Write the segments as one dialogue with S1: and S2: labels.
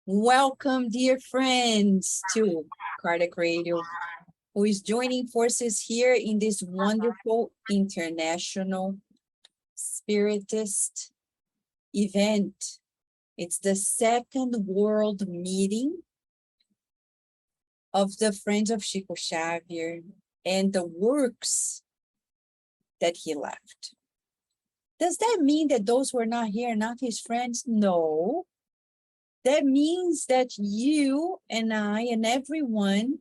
S1: Welcome, dear friends, to Cardiac Radio, who is joining forces here in this wonderful international Spiritist event. It's the second world meeting of the Friends of Chico Xavier and the works that he left. Does that mean that those who are not here are not his friends? No. That means that you and I and everyone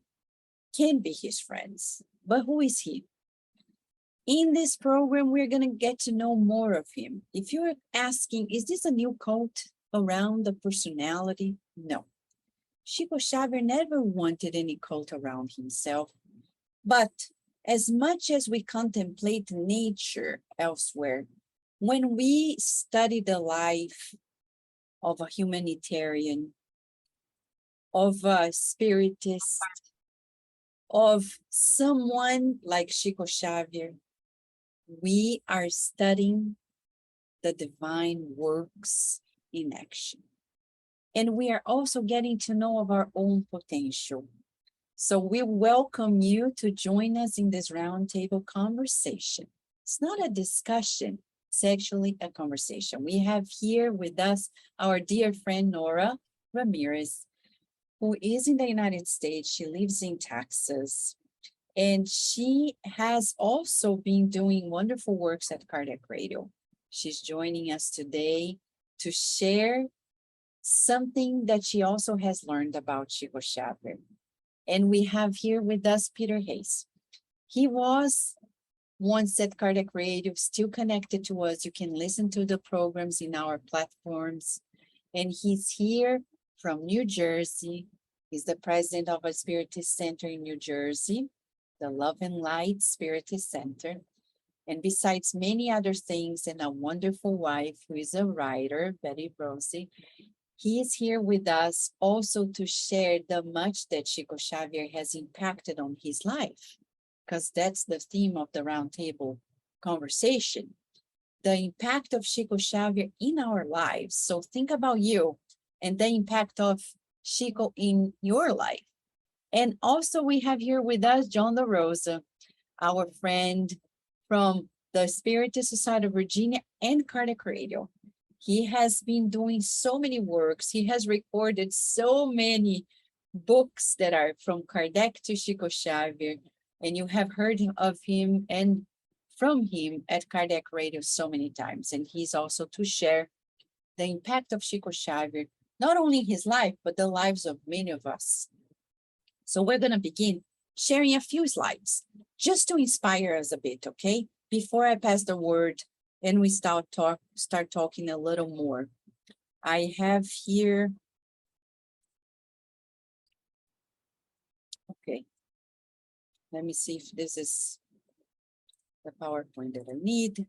S1: can be his friends. But who is he? In this program, we're going to get to know more of him. If you're asking, is this a new cult around the personality? No. Chico Xavier never wanted any cult around himself. But as much as we contemplate nature elsewhere, when we study the life of a humanitarian, of a spiritist, of someone like Chico Xavier, we are studying the divine works in action. And we are also getting to know of our own potential. So we welcome you to join us in this roundtable conversation. It's not a discussion, it's actually a conversation. We have here with us our dear friend Nora Ramirez, who is in the United States. She lives in Texas, and she has also been doing wonderful works at Cardiac Radio. She's joining us today to share something that she also has learned about Chico Xavier. And we have here with us Peter Hayes. He was once at Cardiac Radio, still connected to us. You can listen to the programs in our platforms. And he's here from New Jersey. He's the president of a Spiritist Center in New Jersey, the Love and Light Spiritist Center. And besides many other things, and a wonderful wife who is a writer, Betty Rosie, he is here with us also to share the much that Chico Xavier has impacted on his life, because that's the theme of the roundtable conversation, the impact of Chico Xavier in our lives. So think about you and the impact of Chico in your life. And also we have here with us John LaRosa, our friend from the Spiritist Society of Virginia and Cardiac Radio. He has been doing so many works. He has recorded so many books that are from Kardec to Chico Xavier, and you have heard of him and from him at Cardiac Radio so many times. And he's also to share the impact of Chico Xavier, not only his life, but the lives of many of us. So we're going to begin sharing a few slides just to inspire us a bit, okay? Before I pass the word and we start talking a little more. I have here, okay. Let me see if this is the PowerPoint that I need.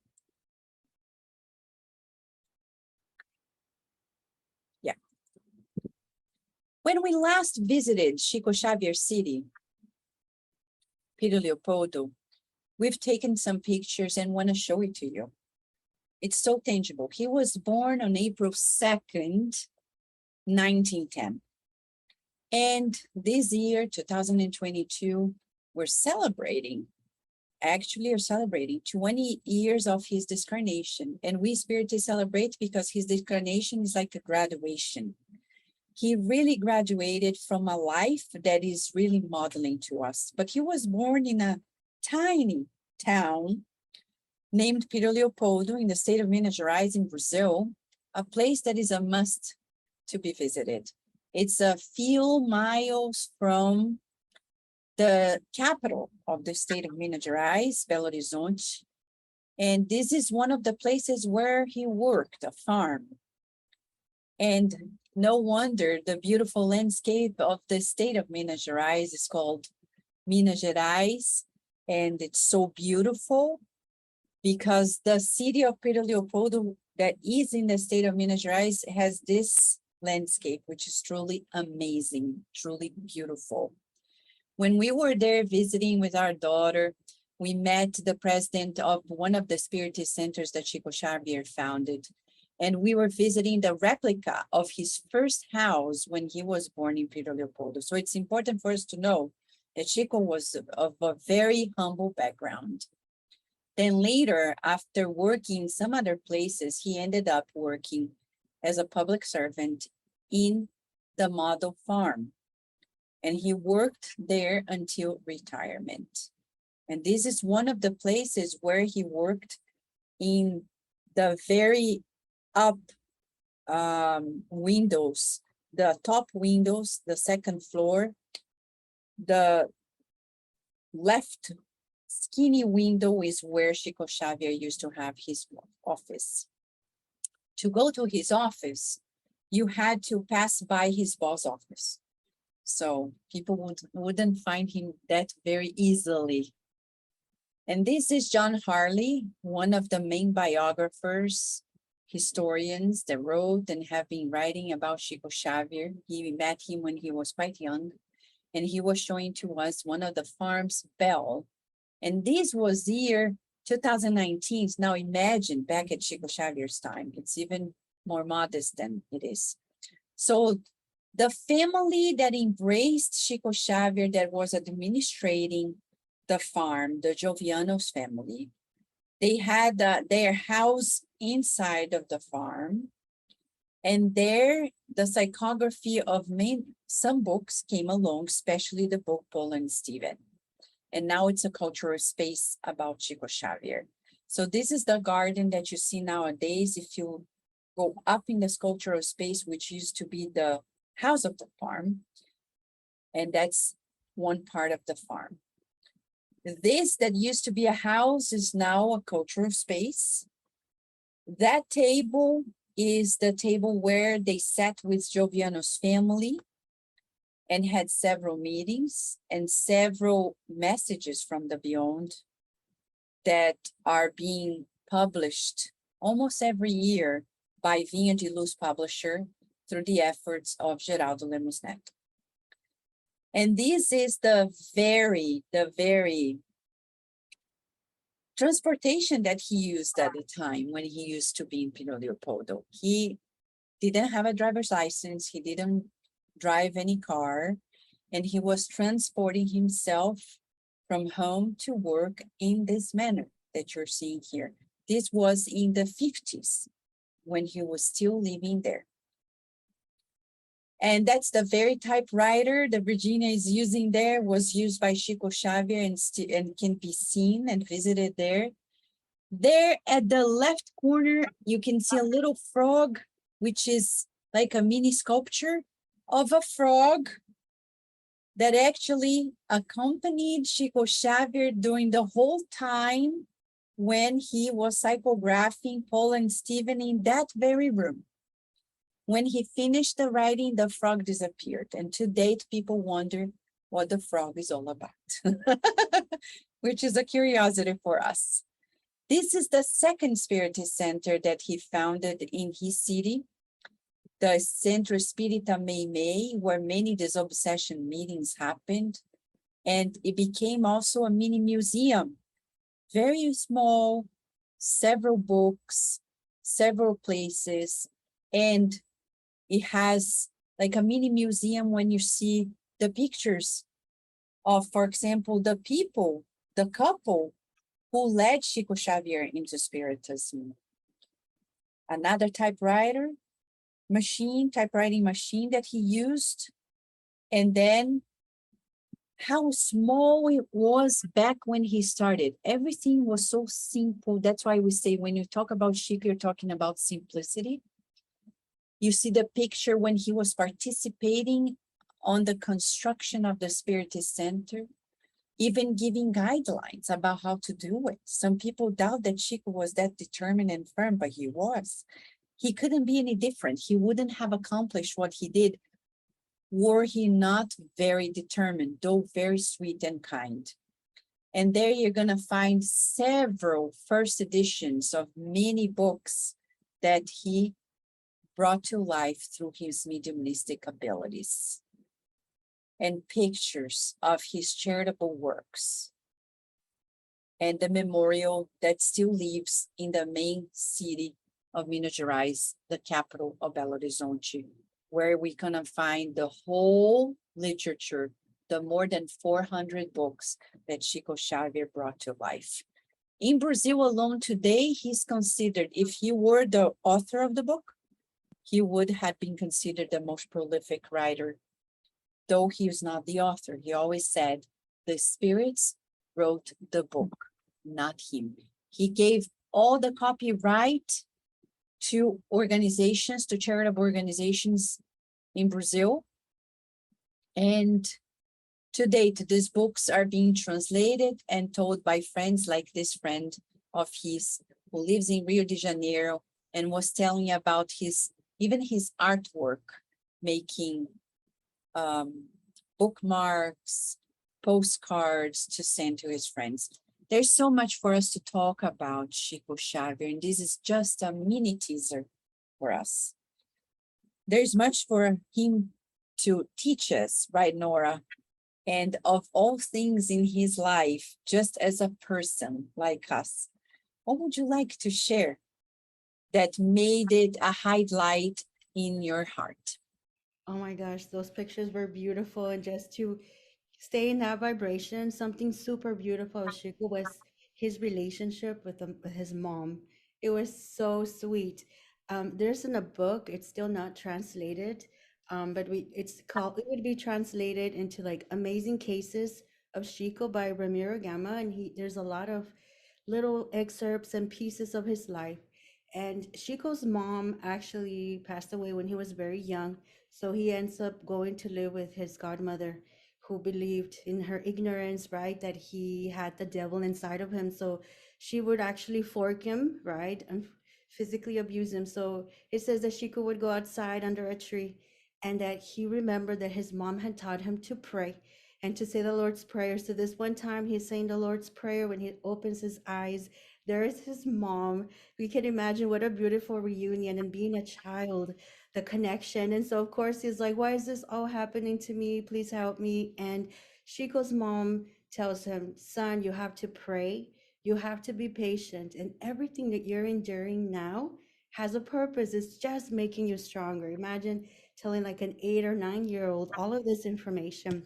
S1: Yeah. When we last visited Chico Xavier City, Peter Leopoldo, we've taken some pictures and want to show it to you. It's so tangible. He was born on April 2nd, 1910. And this year, 2022, we're celebrating 20 years of his discarnation. And we Spiritists celebrate because his discarnation is like a graduation. He really graduated from a life that is really modeling to us. But he was born in a tiny town named Peter Leopoldo in the state of Minas Gerais in Brazil, a place that is a must to be visited. It's a few miles from the capital of the state of Minas Gerais, Belo Horizonte. And this is one of the places where he worked, a farm. And no wonder the beautiful landscape of the state of Minas Gerais is called Minas Gerais. And it's so beautiful because the city of Peter Leopoldo that is in the state of Minas Gerais has this landscape, which is truly amazing, truly beautiful. When we were there visiting with our daughter, we met the president of one of the Spiritist centers that Chico Xavier founded. And we were visiting the replica of his first house when he was born in Pedro Leopoldo. So it's important for us to know that Chico was of a very humble background. Then later, after working in some other places, he ended up working as a public servant in the model farm. And he worked there until retirement. And this is one of the places where he worked in the very up windows, the top windows, the second floor, the left skinny window is where Chico Xavier used to have his office. To go to his office, you had to pass by his boss office. So people wouldn't find him that very easily. And this is John Harley, one of the main biographers, historians that wrote and have been writing about Chico Xavier. He met him when he was quite young, and he was showing to us one of the farms, Bell. And this was year 2019. Now imagine back at Chico Xavier's time, it's even more modest than it is. So the family that embraced Chico Xavier, that was administrating the farm, the Jovianos family, they had their house inside of the farm. And there, the psychography of some books came along, especially the book Paul and Stephen. And now it's a cultural space about Chico Xavier. So this is the garden that you see nowadays. If you go up in this cultural space, which used to be the house of the farm, and that's one part of the farm. This that used to be a house is now a cultural space. That table is the table where they sat with Joviano's family and had several meetings and several messages from the beyond that are being published almost every year by Vinha de Luz Publisher through the efforts of Geraldo Lemos Neto. And this is the very transportation that he used at the time when he used to be in Pedro Leopoldo. He didn't have a driver's license. He didn't drive any car, and he was transporting himself from home to work in this manner that you're seeing here. This was in the 50s when he was still living there. And that's the very typewriter that Virginia is using there, was used by Chico Xavier and can be seen and visited there. There at the left corner, you can see a little frog, which is like a mini sculpture of a frog that actually accompanied Chico Xavier during the whole time when he was psychographing Paul and Stephen in that very room. When he finished the writing, the frog disappeared. And to date, people wonder what the frog is all about, which is a curiosity for us. This is the second Spiritist center that he founded in his city, the Centro Espírita Meimei, where many disobsession meetings happened. And it became also a mini museum, very small, several books, several places, and it has like a mini museum when you see the pictures of, for example, the people, the couple who led Chico Xavier into Spiritism. Another typewriting machine that he used, and then how small it was back when he started. Everything was so simple. That's why we say when you talk about Chico, you're talking about simplicity. You see the picture when he was participating on the construction of the Spiritist Center, even giving guidelines about how to do it. Some people doubt that Chico was that determined and firm, but he was. He couldn't be any different. He wouldn't have accomplished what he did were he not very determined, though very sweet and kind. And there you're going to find several first editions of many books that he brought to life through his mediumistic abilities, and pictures of his charitable works, and the memorial that still lives in the main city of Minas Gerais, the capital of Belo Horizonte, where we can find the whole literature, the more than 400 books that Chico Xavier brought to life. In Brazil alone today, he's considered, if he were the author of the book, he would have been considered the most prolific writer. Though he was not the author, he always said, the spirits wrote the book, not him. He gave all the copyright to organizations, to charitable organizations in Brazil. And to date, these books are being translated and told by friends like this friend of his who lives in Rio de Janeiro and was telling about even his artwork, making bookmarks, postcards to send to his friends. There's so much for us to talk about Chico Xavier, and this is just a mini teaser for us. There's much for him to teach us, right, Nora? And of all things in his life, just as a person like us, what would you like to share that made it a highlight in your heart?
S2: Oh my gosh, those pictures were beautiful. And just to stay in that vibration, something super beautiful of Chico was his relationship with his mom. It was so sweet. There's in a book, it's still not translated, but it would be translated into like Amazing Cases of Chico by Ramiro Gama. And there's a lot of little excerpts and pieces of his life. And Chico's mom actually passed away when he was very young. So he ends up going to live with his godmother, who believed in her ignorance, right, that he had the devil inside of him. So she would actually fork him, right, and physically abuse him. So it says that Chico would go outside under a tree and that he remembered that his mom had taught him to pray and to say the Lord's Prayer. So this one time he's saying the Lord's Prayer. When he opens his eyes, there is his mom. We can imagine what a beautiful reunion, and being a child, the connection. And so of course he's like, why is this all happening to me? Please help me. And Chico's mom tells him, son, you have to pray. You have to be patient. And everything that you're enduring now has a purpose. It's just making you stronger. Imagine telling like an 8 or 9 year old all of this information.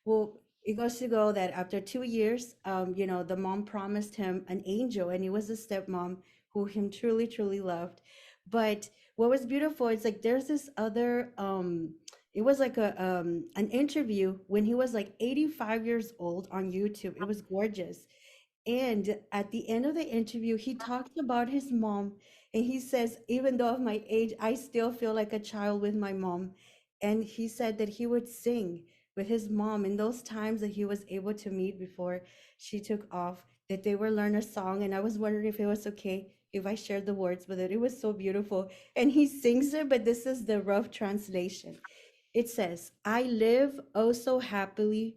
S2: Well, it goes to go that after 2 years, the mom promised him an angel, and it was a stepmom who him truly, truly loved. But what was beautiful is like there's this other, it was like an interview when he was like 85 years old on YouTube. It was gorgeous. And at the end of the interview, he talked about his mom. And he says, even though of my age, I still feel like a child with my mom. And he said that he would sing with his mom in those times that he was able to meet before she took off, that they would learn a song. And I was wondering if it was okay if I shared the words with it. It was so beautiful. And he sings it, but this is the rough translation. It says, I live oh so happy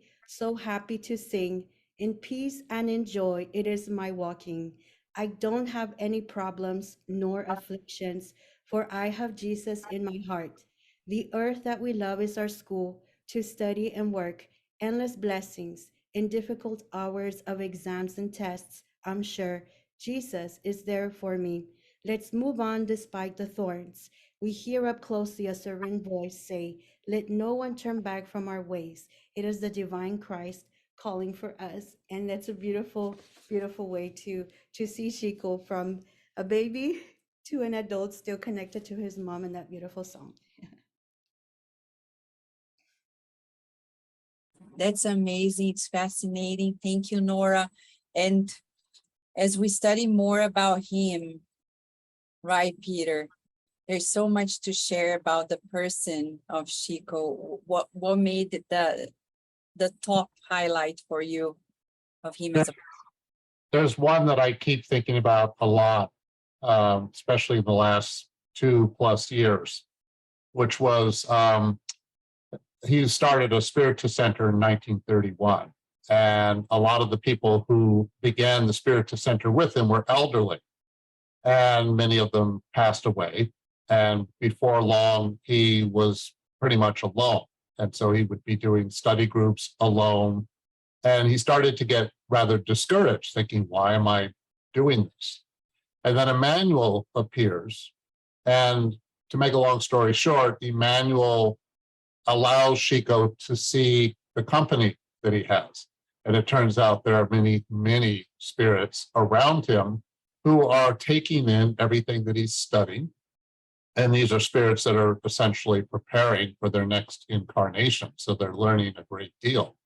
S2: to sing. In peace and in joy, it is my walking. I don't have any problems nor afflictions, for I have Jesus in my heart. The earth that we love is our school to study and work, endless blessings in difficult hours of exams and tests. I'm sure Jesus is there for me. Let's move on despite the thorns. We hear up closely a serene voice say, let no one turn back from our ways. It is the divine Christ calling for us. And that's a beautiful, beautiful way to see Chico from a baby to an adult still connected to his mom in that beautiful song.
S1: That's amazing. It's fascinating. Thank you, Nora. And as we study more about him, right, Peter, there's so much to share about the person of Chico. What made the top highlight for you of him as a
S3: There's one that I keep thinking about a lot, especially in the last 2+ years, which was he started a Spiritist Center in 1931. And a lot of the people who began the Spiritist Center with him were elderly, and many of them passed away. And before long, he was pretty much alone. And so he would be doing study groups alone. And he started to get rather discouraged, thinking, why am I doing this? And then Emmanuel appears. And to make a long story short, Emmanuel allows Chico to see the company that he has. And it turns out there are many, many spirits around him who are taking in everything that he's studying. And these are spirits that are essentially preparing for their next incarnation. So they're learning a great deal.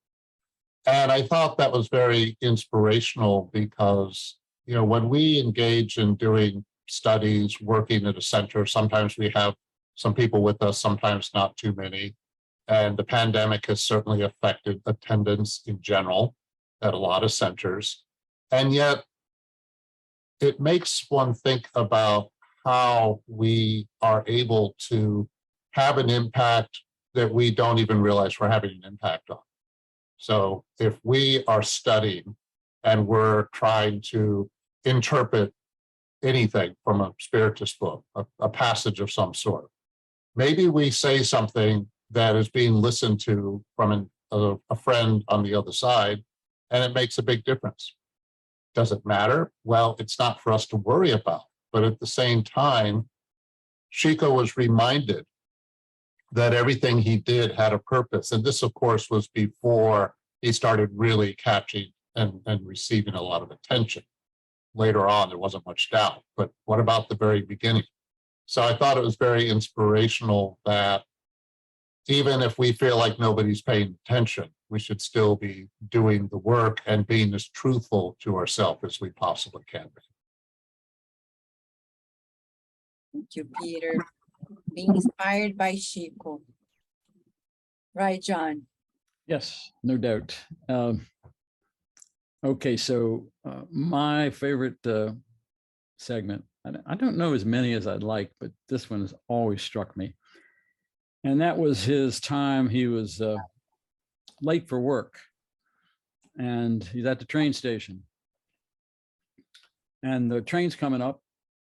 S3: And I thought that was very inspirational because, you know, when we engage in doing studies, working at a center, sometimes we have some people with us, sometimes not too many. And the pandemic has certainly affected attendance in general at a lot of centers. And yet it makes one think about how we are able to have an impact that we don't even realize we're having an impact on. So if we are studying and we're trying to interpret anything from a Spiritist book, a passage of some sort, maybe we say something that is being listened to from a friend on the other side, and it makes a big difference. Does it matter? Well, it's not for us to worry about. But at the same time, Chico was reminded that everything he did had a purpose. And this, of course, was before he started really catching and receiving a lot of attention. Later on, there wasn't much doubt. But what about the very beginning? So I thought it was very inspirational that even if we feel like nobody's paying attention, we should still be doing the work and being as truthful to ourselves as we possibly can be.
S1: Thank you, Peter. Being inspired by Chico. Right, John?
S4: Yes, no doubt. Okay, so my favorite segment, I don't know as many as I'd like, but this one has always struck me. And that was his time. He was late for work and he's at the train station. And the train's coming up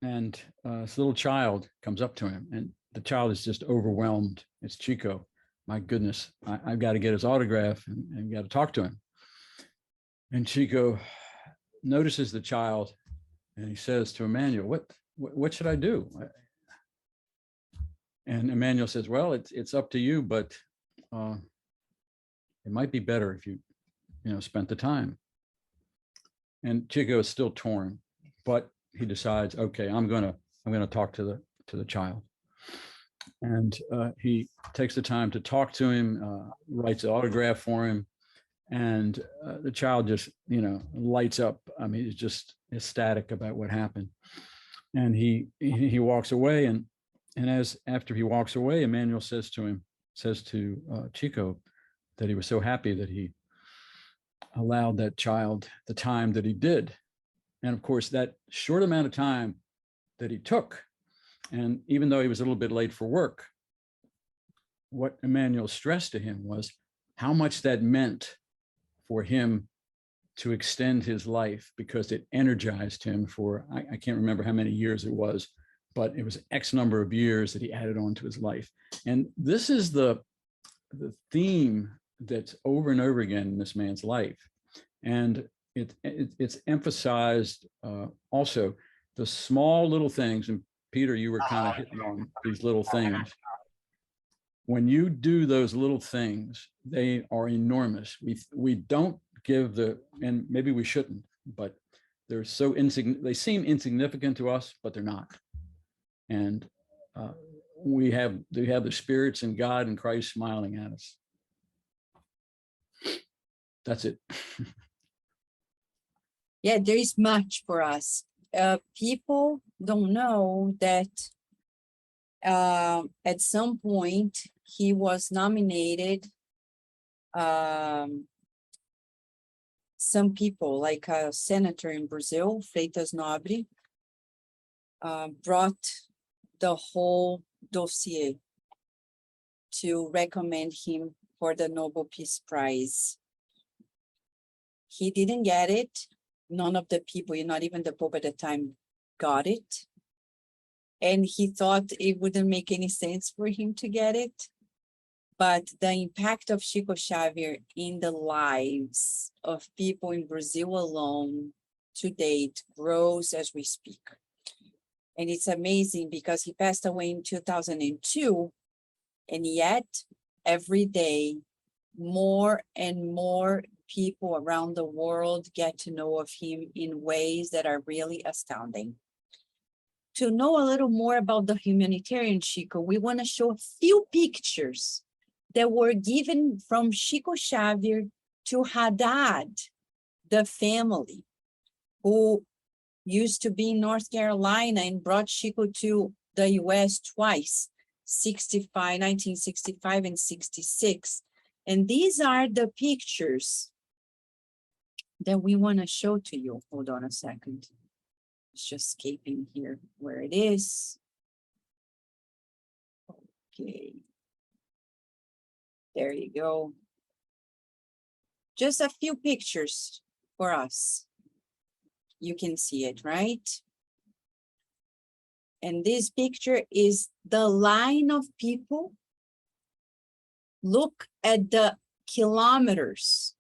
S4: and this little child comes up to him and the child is just overwhelmed. It's Chico. My goodness, I've got to get his autograph and got to talk to him. And Chico notices the child and he says to Emmanuel, what should I do? And Emmanuel says, well, it's up to you, but it might be better if you spent the time. And Chico is still torn, but he decides, okay, I'm gonna talk to the child. And he takes the time to talk to him, writes an autograph for him, and the child just lights up. I mean, he's just ecstatic about what happened. And he walks away, and after he walks away, Emmanuel says to Chico that he was so happy that he allowed that child the time that he did. And of course, that short amount of time that he took, and even though he was a little bit late for work, what Emmanuel stressed to him was how much that meant for him to extend his life, because it energized him for, I can't remember how many years it was, but it was X number of years that he added on to his life. And this is the theme that's over and over again in this man's life. And it's emphasized also the small little things. And Peter, you were kind of hitting on these little things. When you do those little things, they are enormous. We don't give and maybe we shouldn't, but they're so insignificant. They seem insignificant to us, but they're not. And we have the spirits and God and Christ smiling at us. That's it.
S1: Yeah, there is much for us. People don't know that at some point he was nominated. Some people, like a senator in Brazil, Freitas Nobre, brought the whole dossier to recommend him for the Nobel Peace Prize. He didn't get it. None of the people, not even the Pope at the time, got it. And he thought it wouldn't make any sense for him to get it. But the impact of Chico Xavier in the lives of people in Brazil alone to date grows as we speak. And it's amazing because he passed away in 2002, and yet every day, more and more people around the world get to know of him in ways that are really astounding. To know a little more about the humanitarian Chico, we want to show a few pictures that were given from Chico Xavier to Haddad, the family, who used to be in North Carolina and brought Chico to the US twice, 1965 and 66. And these are the pictures that we want to show to you. Hold on a second. It's just escaping here where it is. Okay. There you go. Just a few pictures for us. You can see it, right? And this picture is the line of people. Look at the kilometers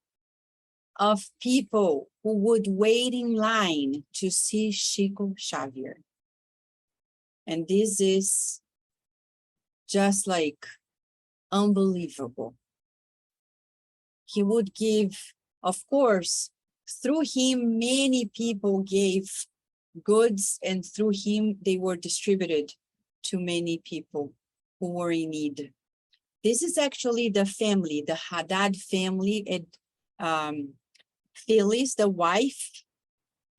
S1: of people who would wait in line to see Chico Xavier. And this is just like unbelievable. He would give, of course, through him, many people gave goods, and through him, they were distributed to many people who were in need. This is actually the family, the Haddad family, and Phyllis, the wife,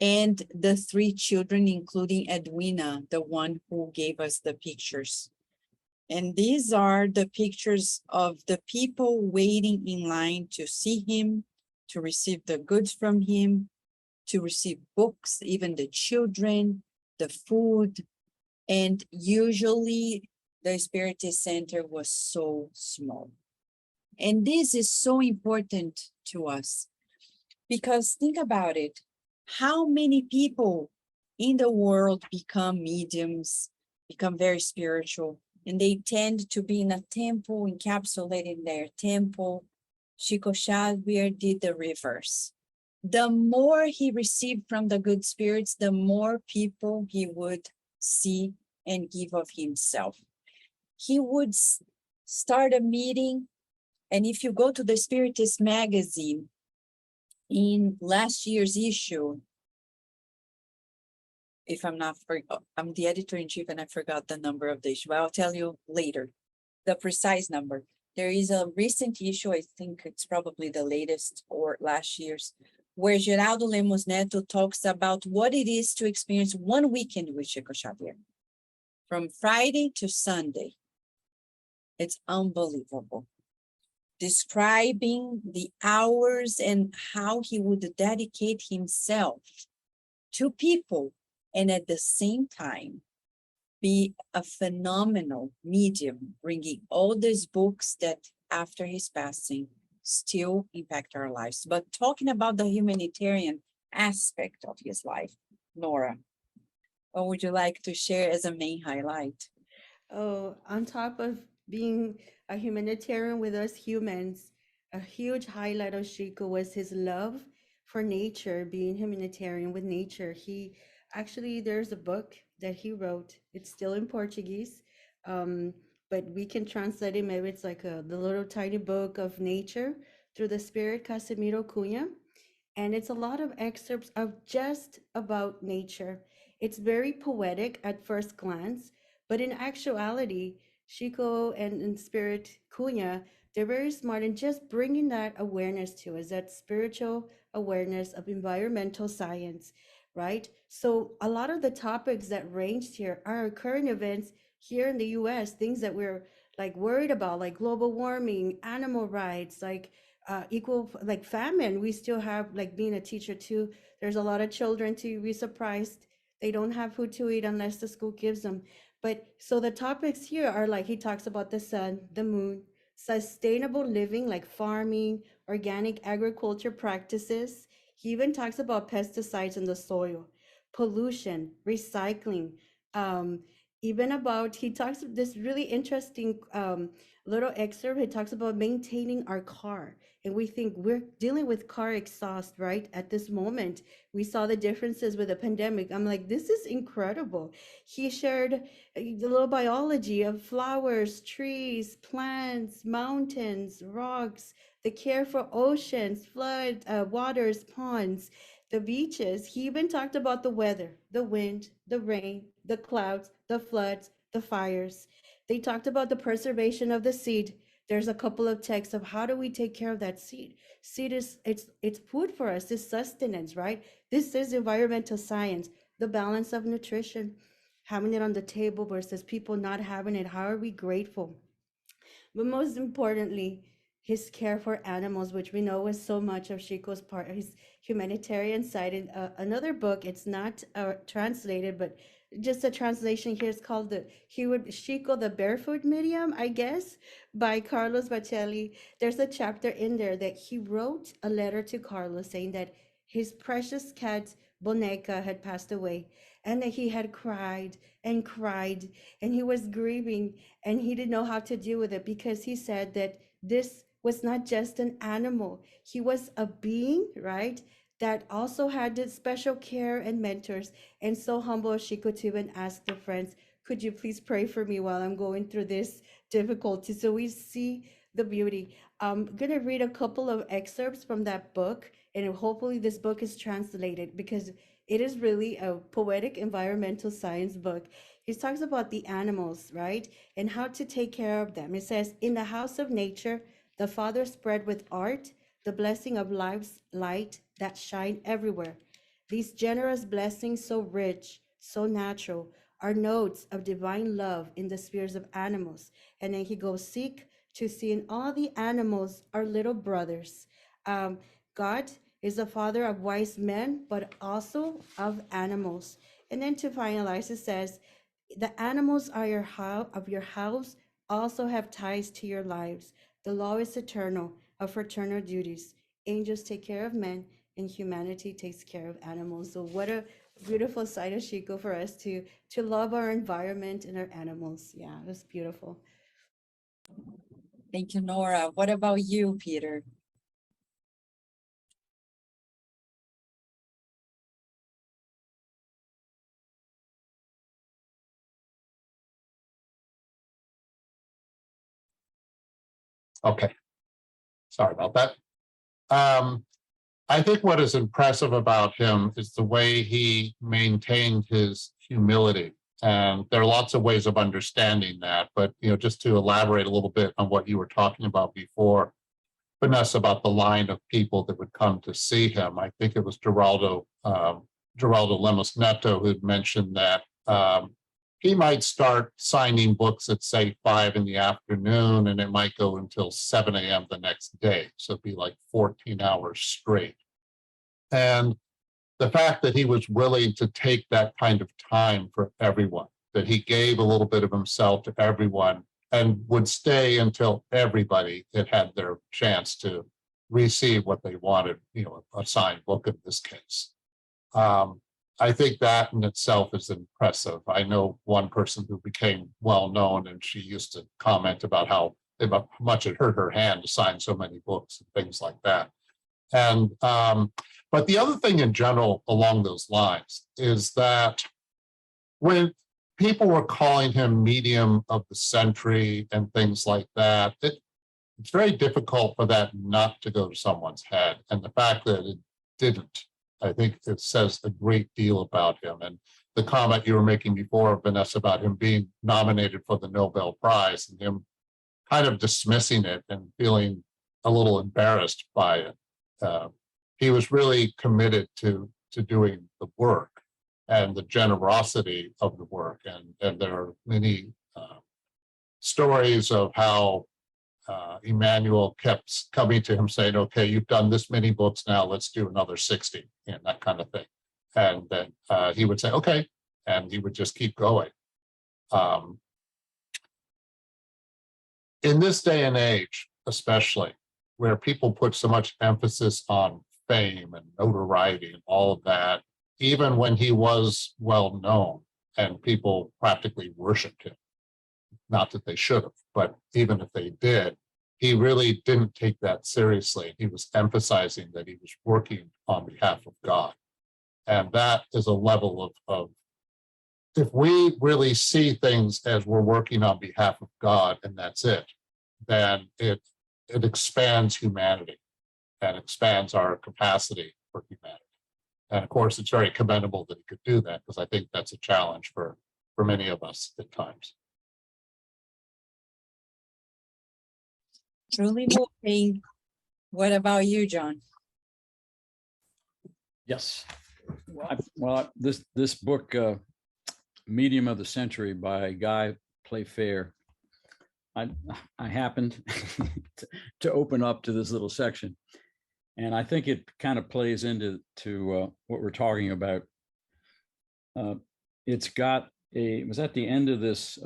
S1: and the 3 children, including Edwina, the one who gave us the pictures. And these are the pictures of the people waiting in line to see him, to receive the goods from him, to receive books, even the children, the food. And usually the Spiritist Center was so small. And this is so important to us because think about it. How many people in the world become mediums, become very spiritual, and they tend to be in a temple, encapsulated in their temple? Chico Xavier did the reverse. The more he received from the good spirits, the more people he would see and give of himself. He would start a meeting, and if you go to the Spiritist magazine, in last year's issue, if I'm not, I'm the editor-in-chief and I forgot the number of the issue, but I'll tell you later, the precise number. There is a recent issue, I think it's probably the latest or last year's, where Geraldo Lemos Neto talks about what it is to experience one weekend with Chico Xavier, from Friday to Sunday. It's unbelievable. Describing the hours and how he would dedicate himself to people and at the same time be a phenomenal medium, bringing all these books that after his passing still impact our lives. But talking about the humanitarian aspect of his life, Nora, what would you like to share as a main highlight?
S2: Oh, on top of being a humanitarian with us humans, a huge highlight of Chico was his love for nature, being humanitarian with nature. He actually, there's a book that he wrote. It's still in Portuguese, but we can translate it. Maybe it's like the little tiny book of nature through the spirit Casimiro Cunha. And it's a lot of excerpts of just about nature. It's very poetic at first glance, but in actuality, Chico and Spirit Cunha, they're very smart in just bringing that awareness to us, that spiritual awareness of environmental science, right? So a lot of the topics that ranged here are current events here in the US, things that we're like worried about, like global warming, animal rights, like equal, like famine. We still have, like being a teacher too, there's a lot of children to be surprised they don't have food to eat unless the school gives them. But so the topics here are like, he talks about the sun, the moon, sustainable living, like farming, organic agriculture practices. He even talks about pesticides in the soil, pollution, recycling, um, even about, he talks this really interesting little excerpt. He talks about maintaining our car, and we think we're dealing with car exhaust right at this moment. We saw the differences with the pandemic. I'm like, this is incredible. He shared the little biology of flowers, trees, plants, mountains, rocks, the care for oceans, flood waters, ponds, the beaches. He even talked about the weather, the wind, the rain, the clouds, the floods, the fires. They talked about the preservation of the seed. There's a couple of texts of how do we take care of that seed. Seed is, it's food for us, it's sustenance, right? This is environmental science, the balance of nutrition, having it on the table versus people not having it. How are we grateful? But most importantly, his care for animals, which we know was so much of Chico's part, his humanitarian side. In another book, it's not translated, but just a translation here is called Chico the Barefoot Medium, I guess, by Carlos Bacelli. There's a chapter in there that he wrote a letter to Carlos saying that his precious cat Boneca had passed away, and that he had cried and cried, and he was grieving, and he didn't know how to deal with it, because he said that this was not just an animal. He was a being, right? That also had this special care and mentors. And so humble as Chico to even ask the friends, could you please pray for me while I'm going through this difficulty? So we see the beauty. I'm going to read a couple of excerpts from that book, and hopefully this book is translated, because it is really a poetic environmental science book. He talks about the animals, right? And how to take care of them. It says, in the house of nature, the Father spread with art the blessing of life's light that shine everywhere. These generous blessings, so rich, so natural, are notes of divine love in the spheres of animals. And then he goes, seek to see in all the animals our little brothers. God is the father of wise men, but also of animals. And then to finalize, it says, the animals are of your house also have ties to your lives. The law is eternal, of fraternal duties. Angels take care of men, and humanity takes care of animals. So what a beautiful side of Chico for us to love our environment and our animals. Yeah, it was beautiful.
S1: Thank you, Nora. What about you, Peter?
S3: Okay, sorry about that. I think what is impressive about him is the way he maintained his humility. And there are lots of ways of understanding that, but just to elaborate a little bit on what you were talking about before, Vanessa, about the line of people that would come to see him. I think it was Geraldo Lemos Neto who'd mentioned that he might start signing books at, say, 5 in the afternoon, and it might go until 7 a.m. the next day. So it'd be like 14 hours straight. And the fact that he was willing to take that kind of time for everyone, that he gave a little bit of himself to everyone and would stay until everybody had had their chance to receive what they wanted, a signed book in this case. I think that in itself is impressive. I know one person who became well known, and she used to comment about how much it hurt her hand to sign so many books and things like that. And but the other thing in general along those lines is that when people were calling him medium of the century and things like that, it's very difficult for that not to go to someone's head. And the fact that it didn't, I think it says a great deal about him. And the comment you were making before, Vanessa, about him being nominated for the Nobel Prize and him kind of dismissing it and feeling a little embarrassed by it. He was really committed to doing the work and the generosity of the work. And there are many stories of how Emmanuel kept coming to him saying, okay, you've done this many books now, let's do another 60, and that kind of thing. And then he would say, okay, and he would just keep going. In this day and age, especially, where people put so much emphasis on fame and notoriety and all of that, even when he was well known and people practically worshiped him. Not that they should have, but even if they did, he really didn't take that seriously. He was emphasizing that he was working on behalf of God. And that is a level of if we really see things as we're working on behalf of God and that's it, then it expands humanity and expands our capacity for humanity. And of course, it's very commendable that he could do that, because I think that's a challenge for many of us at times.
S1: Truly moving. What about you, John?
S4: Yes. Well, this book, Medium of the Century by Guy Playfair, I happened to open up to this little section, and I think it kind of plays into what we're talking about. It was at the end of this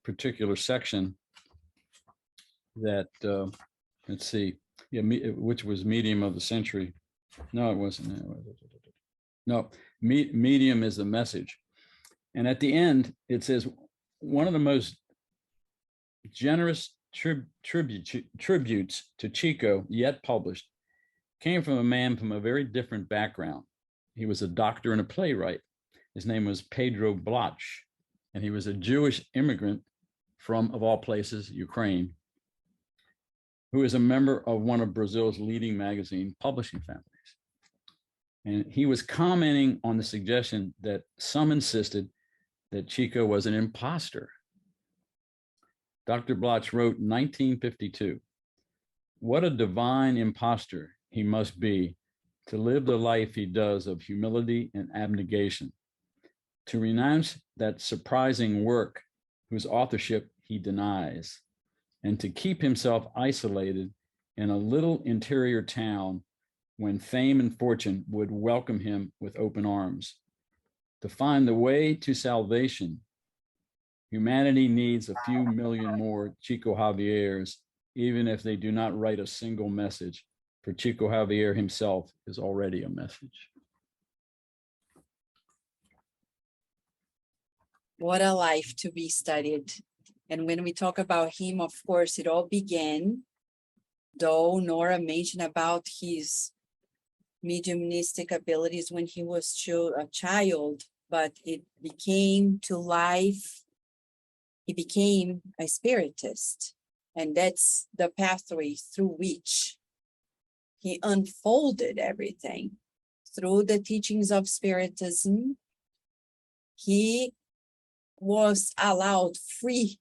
S4: particular section that let's see, yeah, which was Medium of the Century. No, it wasn't. No, medium is the message. And at the end, it says, one of the most generous tributes to Chico yet published came from a man from a very different background. He was a doctor and a playwright. His name was Pedro Bloch, and he was a Jewish immigrant from, of all places, Ukraine, who is a member of one of Brazil's leading magazine publishing families. And he was commenting on the suggestion that some insisted that Chico was an imposter. Dr. Bloch wrote in 1952, "What a divine imposter he must be to live the life he does of humility and abnegation, to renounce that surprising work whose authorship he denies, and to keep himself isolated in a little interior town when fame and fortune would welcome him with open arms. To find the way to salvation, humanity needs a few million more Chico Xaviers, even if they do not write a single message, for Chico Xavier himself is already a message."
S1: What a life to be studied. And when we talk about him, of course, it all began, though Nora mentioned about his mediumistic abilities when he was a child, but it became to life. He became a spiritist, and that's the pathway through which he unfolded everything. Through the teachings of Spiritism, he was allowed free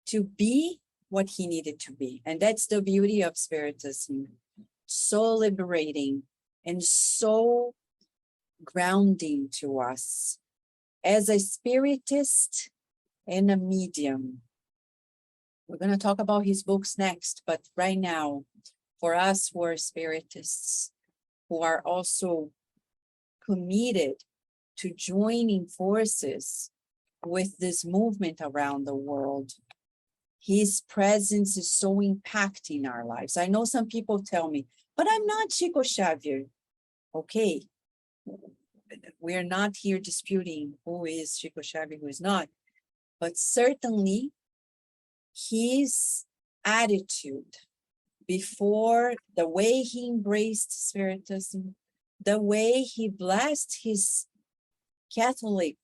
S1: to be what he needed to be. And that's the beauty of Spiritism. So liberating and so grounding to us. As a spiritist and a medium, we're going to talk about his books next, but right now, for us who are spiritists, who are also committed to joining forces with this movement around the world, his presence is so impacting our lives. I know some people tell me, but I'm not Chico Xavier. Okay, we're not here disputing who is Chico Xavier, who is not, but certainly his attitude before, the way he embraced Spiritism, the way he blessed his Catholic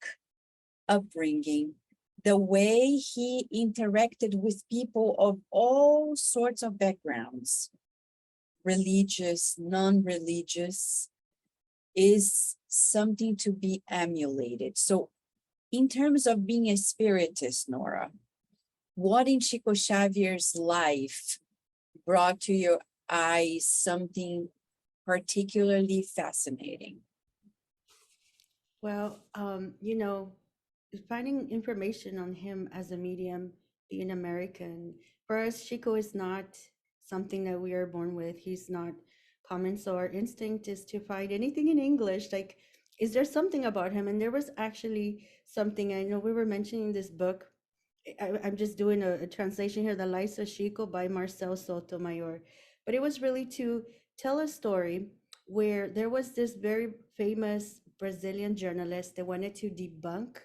S1: upbringing, the way he interacted with people of all sorts of backgrounds, religious, non-religious, is something to be emulated. So in terms of being a spiritist, Nora, what in Chico Xavier's life brought to your eyes something particularly fascinating?
S2: Well, finding information on him as a medium, being American, for us, Chico is not something that we are born with. He's not common. So our instinct is to find anything in English. Like, is there something about him? And there was actually something, I know we were mentioning this book. I'm just doing a translation here, the Liza Chico by Marcel Sotomayor. But it was really to tell a story where there was this very famous Brazilian journalist that wanted to debunk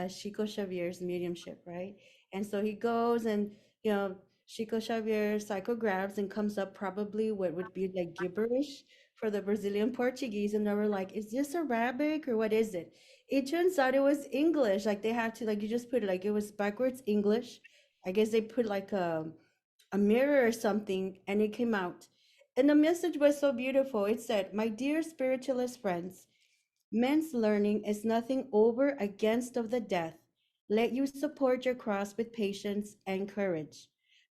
S2: Chico Xavier's mediumship, right? And so he goes and, you know, Chico Xavier psychographes and comes up probably what would be like gibberish for the Brazilian Portuguese. And they were like, is this Arabic or what is it? It turns out it was English. Like they had to, like, you just put it like it was backwards English. I guess they put like a mirror or something and it came out. And the message was so beautiful. It said, my dear spiritualist friends, men's learning is nothing over against of the death. Let you support your cross with patience and courage.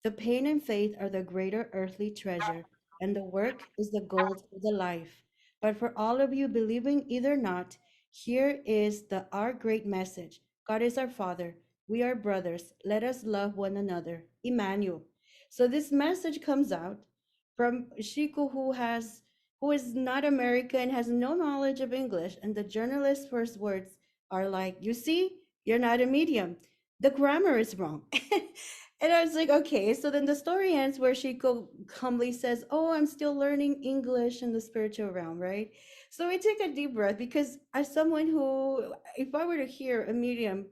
S2: The pain and faith are the greater earthly treasure, and the work is the gold of the life. But for all of you believing either not, here is the our great message. God is our Father. We are brothers. Let us love one another. Emmanuel. So this message comes out from Chico, who is not American, has no knowledge of English, and the journalist's first words are like, "You see, you're not a medium. The grammar is wrong." And I was like, okay. So then the story ends where Chico humbly says, "Oh, I'm still learning English in the spiritual realm, right?" So I take a deep breath because as someone who, if I were to hear a medium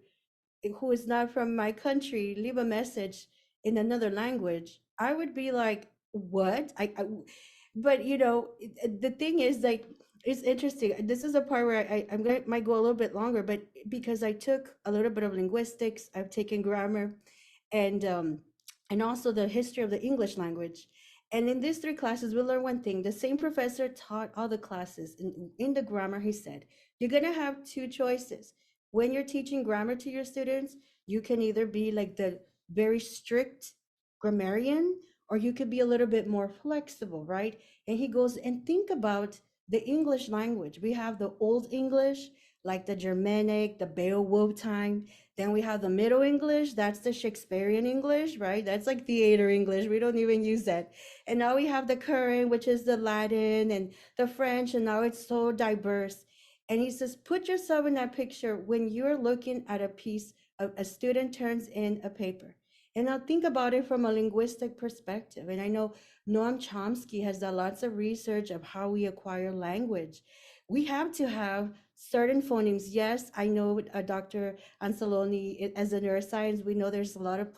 S2: who is not from my country leave a message in another language, I would be like, what? But you know, the thing is, like, it's interesting. This is a part where I'm going to might go a little bit longer, but because I took a little bit of linguistics, I've taken grammar, and and also the history of the English language. And in these three classes, we learn one thing. The same professor taught all the classes. In the grammar, he said, you're gonna have two choices. When you're teaching grammar to your students, you can either be like the very strict grammarian, or you could be a little bit more flexible, right? And he goes, and think about the English language. We have the Old English, like the Germanic, the Beowulf time. Then we have the Middle English, that's the Shakespearean English, right? That's like theater English. We don't even use that. And now we have the current, which is the Latin and the French, and now it's so diverse. And he says, put yourself in that picture when you're looking at a piece of a student turns in a paper. And now think about it from a linguistic perspective. And I know Noam Chomsky has done lots of research of how we acquire language. We have to have certain phonemes. Yes, I know Dr. Anzalone, as a neuroscience, we know there's a lot of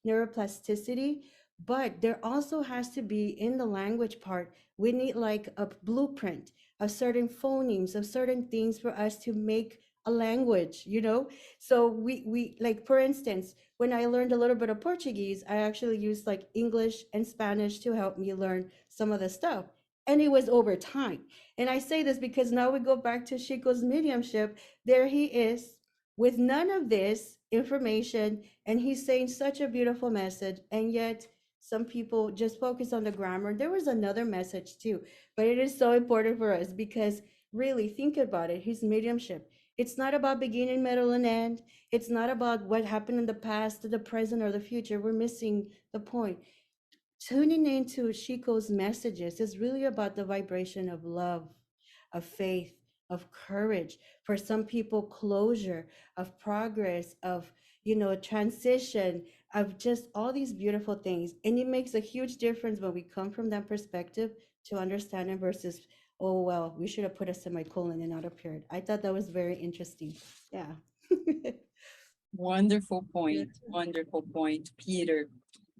S2: neuroplasticity, but there also has to be in the language part, we need like a blueprint of certain phonemes, of certain things for us to make a language, you know? So we like, for instance, when I learned a little bit of Portuguese, I actually used like English and Spanish to help me learn some of the stuff. And it was over time. And I say this because now we go back to Chico's mediumship. There he is with none of this information, and he's saying such a beautiful message. And yet some people just focus on the grammar. There was another message too, but it is so important for us because really think about it. His mediumship. It's not about beginning, middle, and end. It's not about what happened in the past, the present, or the future. We're missing the point. Tuning into Chico's messages is really about the vibration of love, of faith, of courage. For some people, closure, of progress, of, you know, transition, of just all these beautiful things. And it makes a huge difference when we come from that perspective to understand it versus, oh, well, we should have put a semicolon and not a period. I thought that was very interesting. Yeah.
S1: Wonderful point, wonderful point. Peter,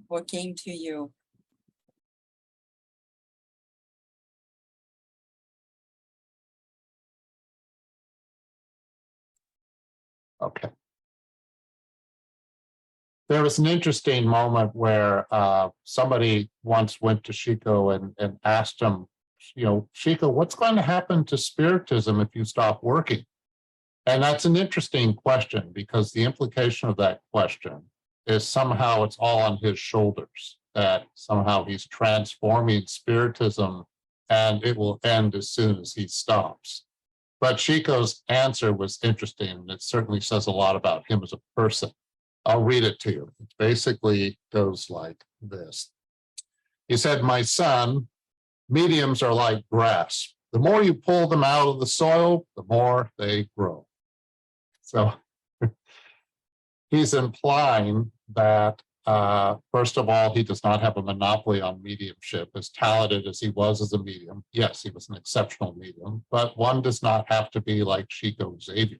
S1: what came to you?
S3: Okay. There was an interesting moment where somebody once went to Chico and asked him, you know, Chico, what's going to happen to Spiritism if you stop working? And that's an interesting question because the implication of that question is somehow it's all on his shoulders, that somehow he's transforming Spiritism and it will end as soon as he stops. But Chico's answer was interesting, and it certainly says a lot about him as a person. I'll read it to you. It basically goes like this. He said, my son, mediums are like grass. The more you pull them out of the soil, the more they grow. So he's implying that, first of all, he does not have a monopoly on mediumship. As talented as he was as a medium, yes, he was an exceptional medium, but one does not have to be like Chico Xavier.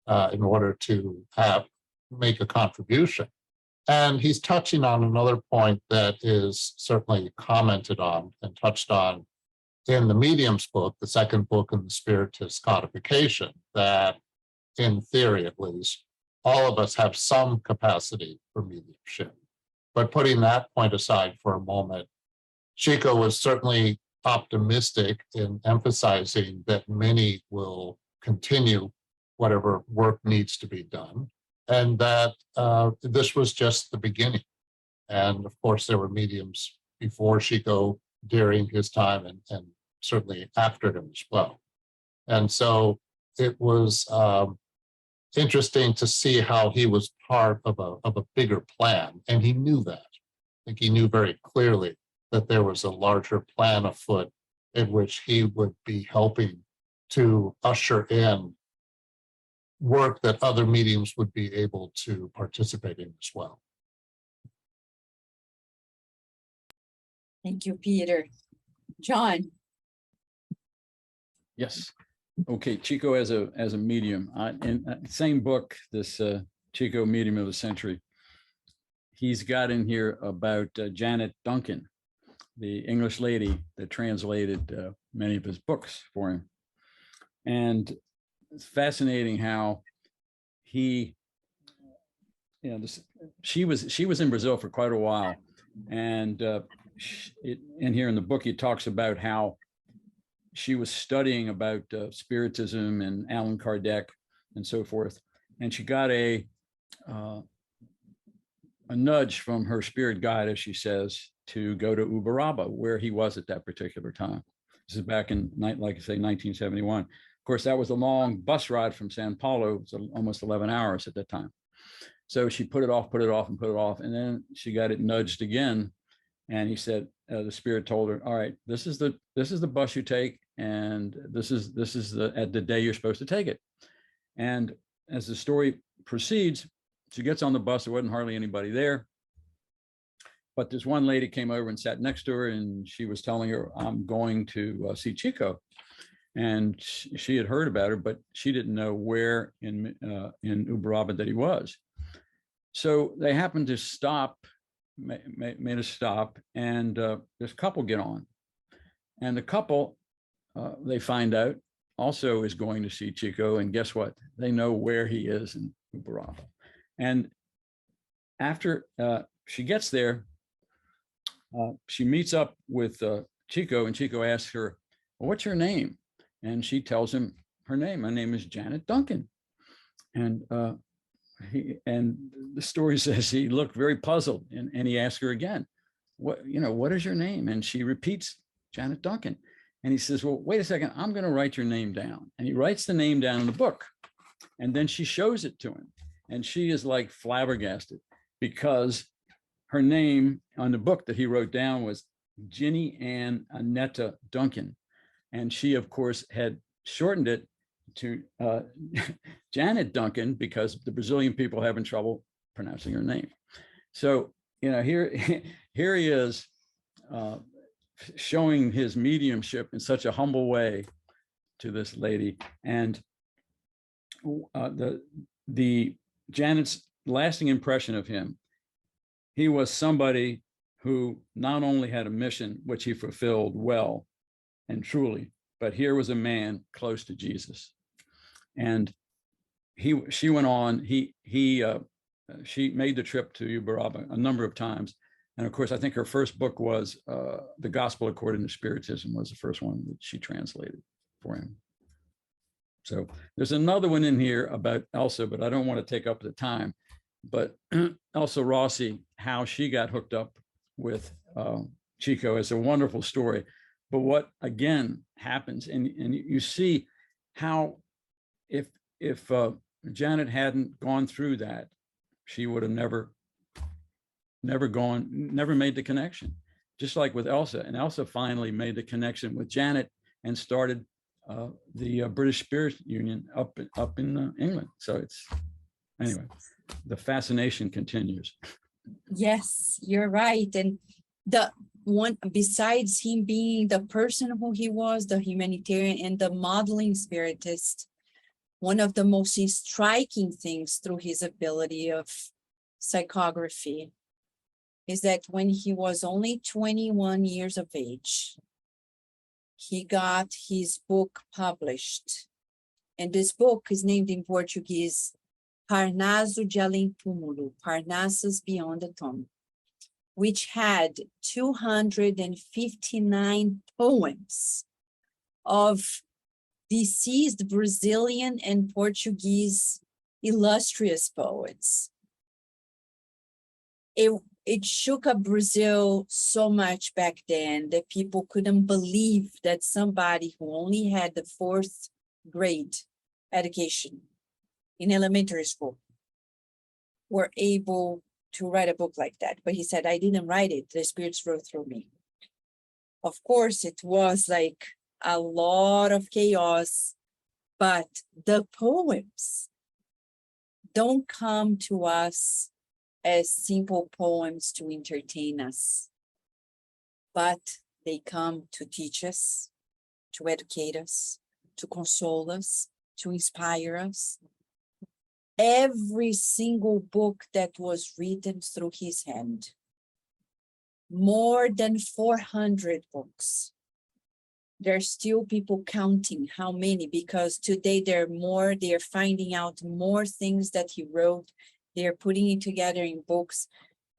S3: in order to make a contribution. And he's touching on another point that is certainly commented on and touched on in the Medium's book, the second book in the Spiritist codification, that in theory, at least, all of us have some capacity for mediumship. But putting that point aside for a moment, Chico was certainly optimistic in emphasizing that many will continue whatever work needs to be done, and that this was just the beginning. And of course, there were mediums before Chico, during his time, and certainly after him as well. And so it was interesting to see how he was part of a bigger plan, and he knew that. I think he knew very clearly that there was a larger plan afoot in which he would be helping to usher in work that other mediums would be able to participate in as well.
S1: Thank you, Peter. John.
S4: Yes. Okay, Chico as a medium. In same book, this Chico Medium of the Century, he's got in here about Janet Duncan, the English lady that translated many of his books for him. And it's fascinating how he, she was in Brazil for quite a while. And in here in the book, he talks about how she was studying about Spiritism and Allan Kardec and so forth. And she got a nudge from her spirit guide, as she says, to go to Uberaba, where he was at that particular time. This is back in, like I say, 1971. Of course, that was a long bus ride from Sao Paulo. It was almost 11 hours at that time. So she put it off, and then she got it nudged again. And he said, the spirit told her, all right, this is the bus you take, and this is the day you're supposed to take it. And as the story proceeds, she gets on the bus. There wasn't hardly anybody there, but this one lady came over and sat next to her, and she was telling her, I'm going to see Chico. And she had heard about her, but she didn't know where in Uberaba that he was. So they happened to stop, made a stop, and this couple get on. And the couple, they find out, also is going to see Chico. And guess what? They know where he is in Uberaba. And after she gets there, she meets up with Chico, and Chico asks her, well, what's your name? And she tells him her name. My name is Janet Duncan. And the story says he looked very puzzled, and he asked her again, what is your name? And she repeats Janet Duncan. And he says, well, wait a second, I'm going to write your name down. And he writes the name down in the book. And then she shows it to him. And she is like flabbergasted, because her name on the book that he wrote down was Ginny Ann Annetta Duncan. And she, of course, had shortened it to Janet Duncan, because the Brazilian people having trouble pronouncing her name. So, here he is showing his mediumship in such a humble way to this lady. And the Janet's lasting impression of him, he was somebody who not only had a mission, which he fulfilled well and truly, but here was a man close to Jesus. And she went on, she made the trip to Uberaba a number of times. And of course, I think her first book was The Gospel According to Spiritism, was the first one that she translated for him. So there's another one in here about Elsa, but I don't want to take up the time. But Elsa Rossi, how she got hooked up with Chico, is a wonderful story. But what again happens, and you see how if Janet hadn't gone through that, she would have never made the connection. Just like with Elsa, and Elsa finally made the connection with Janet and started the British Spirit Union up in England. So it's, anyway, the fascination continues. Yes,
S1: you're right. And the one, besides him being the person who he was, the humanitarian and the modeling spiritist, one of the most striking things through his ability of psychography is that when he was only 21 years of age, he got his book published. And this book is named in Portuguese, Parnaso de Além Túmulo, Parnassus Beyond the Tomb, which had 259 poems of deceased Brazilian and Portuguese illustrious poets. It shook up Brazil so much back then that people couldn't believe that somebody who only had the 4th grade education in elementary school were able to write a book like that. But he said, I didn't write it, the spirits wrote through me. Of course, it was like a lot of chaos, but the poems don't come to us as simple poems to entertain us, but they come to teach us, to educate us, to console us, to inspire us. Every single book that was written through his hand, more than 400 books. There's still people counting how many, because today they're finding out more things that he wrote. They're putting it together in books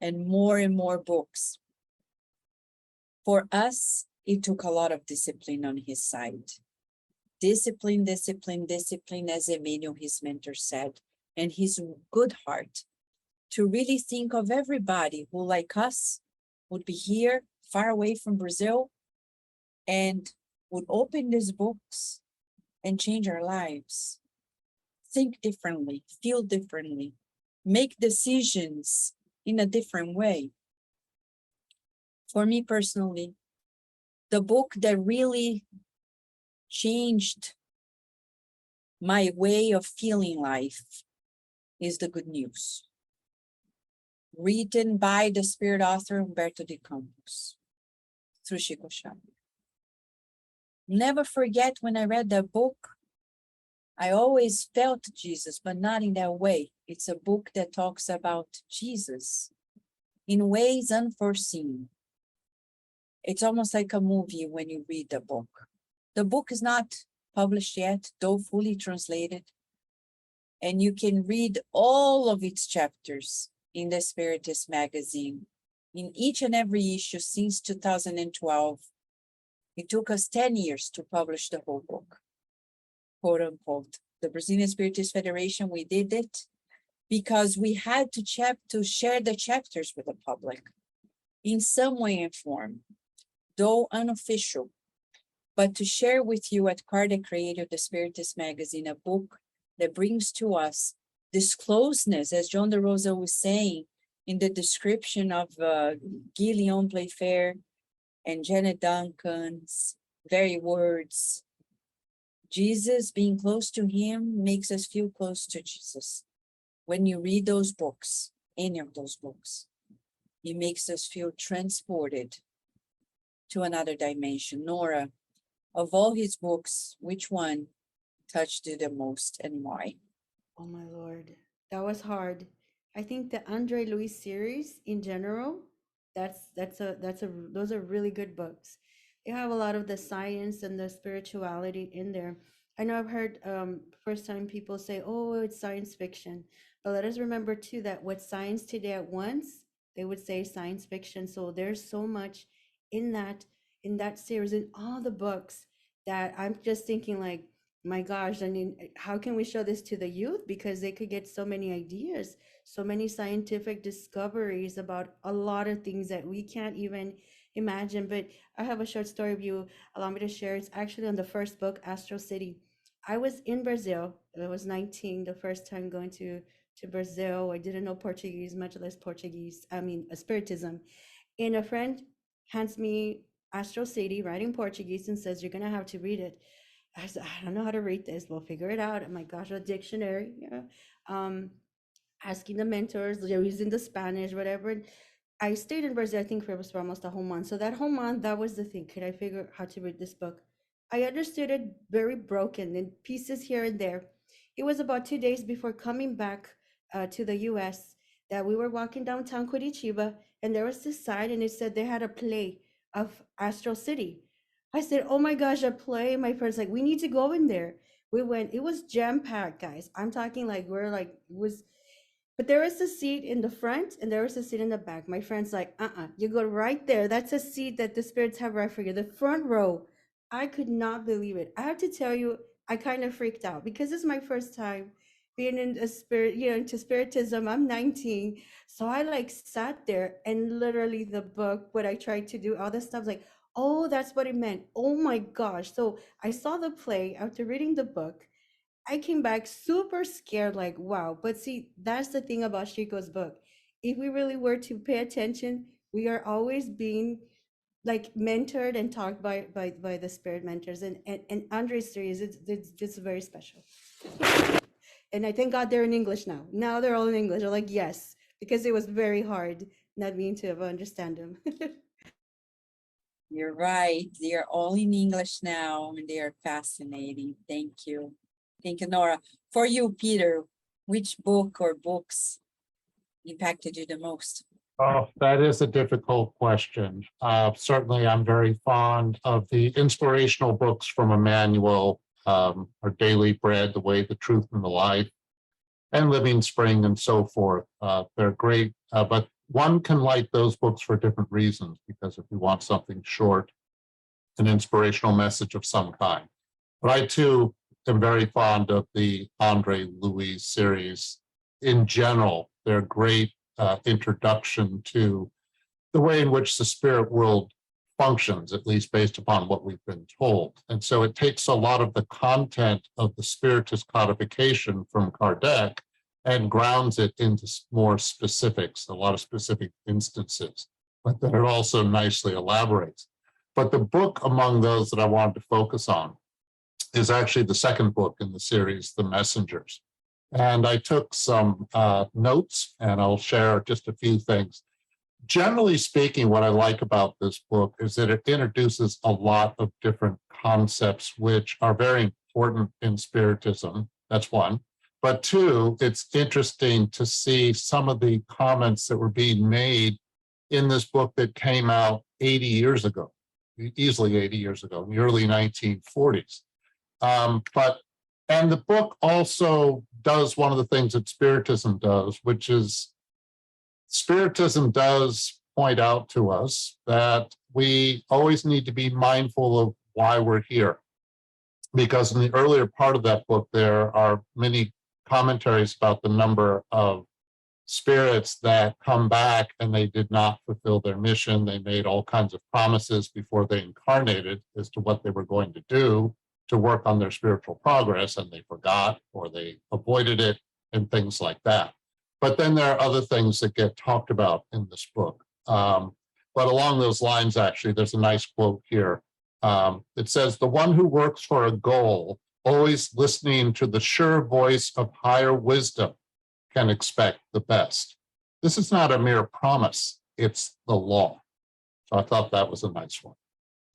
S1: and more books. For us, it took a lot of discipline on his side. Discipline, discipline, discipline, as Emmanuel, his mentor, said, and his good heart to really think of everybody who, like us, would be here, far away from Brazil, and would open these books and change our lives. Think differently, feel differently, make decisions in a different way. For me personally, the book that really changed my way of feeling life is The Good News, written by the spirit author Humberto de Campos through Chico Xavier. Never forget when I read that book, I always felt Jesus, but not in that way. It's a book that talks about Jesus in ways unforeseen. It's almost like a movie when you read the book. The book is not published yet, though fully translated, and you can read all of its chapters in the Spiritist magazine, in each and every issue since 2012. It took us 10 years to publish the whole book, quote unquote. The Brazilian Spiritist Federation, we did it because we had to share the chapters with the public in some way and form, though unofficial, but to share with you at Kardec created the Spiritist magazine, a book that brings to us this closeness, as John de Rosa was saying in the description of Guy Leon Playfair and Janet Duncan's very words. Jesus, being close to him, makes us feel close to Jesus. When you read those books, any of those books, it makes us feel transported to another dimension. Nora, of all his books, which one touched you the most and why?
S2: Oh my Lord, that was hard. I think the Andre Louis series in general, those are really good books. They have a lot of the science and the spirituality in there. I know I've heard first time people say, "Oh, it's science fiction," but let us remember too that what science today at once they would say science fiction. So there's so much in that series in all the books that I'm just thinking like, my gosh, I mean, how can we show this to the youth? Because they could get so many ideas, so many scientific discoveries about a lot of things that we can't even imagine. But I have a short story of you, allow me to share. It's actually on the first book, Astro City. I was in Brazil. I was 19, the first time going to Brazil. I didn't know Portuguese, much less Spiritism. And a friend hands me Astro City, writing Portuguese, and says, "You're going to have to read it." I said, "I don't know how to read this. We'll figure it out." Oh my gosh, a dictionary, asking the mentors, they're using the Spanish, whatever. And I stayed in Brazil, I think for almost a whole month. So that whole month, that was the thing. Could I figure how to read this book? I understood it very broken in pieces here and there. It was about 2 days before coming back to the US that we were walking downtown Curitiba, and there was this sign and it said they had a play of Astral City. I said, oh my gosh, a play. My friends like, we need to go in there. We went, it was jam-packed, guys. I'm talking like we're like, it was, but there was a seat in the front and there was a seat in the back. My friend's like, you go right there. That's a seat that the spirits have right for you. The front row. I could not believe it. I have to tell you, I kind of freaked out because it's my first time being in a spirit, into spiritism. I'm 19. So I like sat there and literally the book, what I tried to do, all this stuff, like, oh, that's what it meant. Oh my gosh. So I saw the play after reading the book. I came back super scared, like, wow. But see, that's the thing about Chico's book. If we really were to pay attention, we are always being like mentored and taught by the spirit mentors. And Andre's series, it's very special. And I thank God they're in English now. Now they're all in English. I'm like, yes, because it was very hard not being to understand them.
S1: You're right. They are all in English now and they are fascinating. Thank you. Thank you, Nora. For you, Peter, which book or books impacted you the most?
S3: Oh, that is a difficult question. Certainly, I'm very fond of the inspirational books from Emmanuel, Our Daily Bread, The Way, the Truth, and the Life, and Living Spring, and so forth. They're great, but one can like those books for different reasons, because if you want something short, an inspirational message of some kind. But I, too, am very fond of the Andre Louis series. In general, they're great introduction to the way in which the spirit world functions, at least based upon what we've been told. And so it takes a lot of the content of the Spiritist codification from Kardec and grounds it into more specifics, a lot of specific instances, but then it also nicely elaborates. But the book among those that I wanted to focus on is actually the second book in the series, The Messengers. And I took some notes, and I'll share just a few things. Generally speaking, what I like about this book is that it introduces a lot of different concepts which are very important in Spiritism. That's one. But two, it's interesting to see some of the comments that were being made in this book that came out 80 years ago, easily 80 years ago, in the early 1940s. And the book also does one of the things that Spiritism does, which is Spiritism does point out to us that we always need to be mindful of why we're here. Because in the earlier part of that book, there are many commentaries about the number of spirits that come back and they did not fulfill their mission. They made all kinds of promises before they incarnated as to what they were going to do to work on their spiritual progress, and they forgot or they avoided it and things like that. But then there are other things that get talked about in this book. But along those lines, actually, there's a nice quote here. It says, "The one who works for a goal, always listening to the sure voice of higher wisdom, can expect the best. This is not a mere promise, it's the law." So I thought that was a nice one.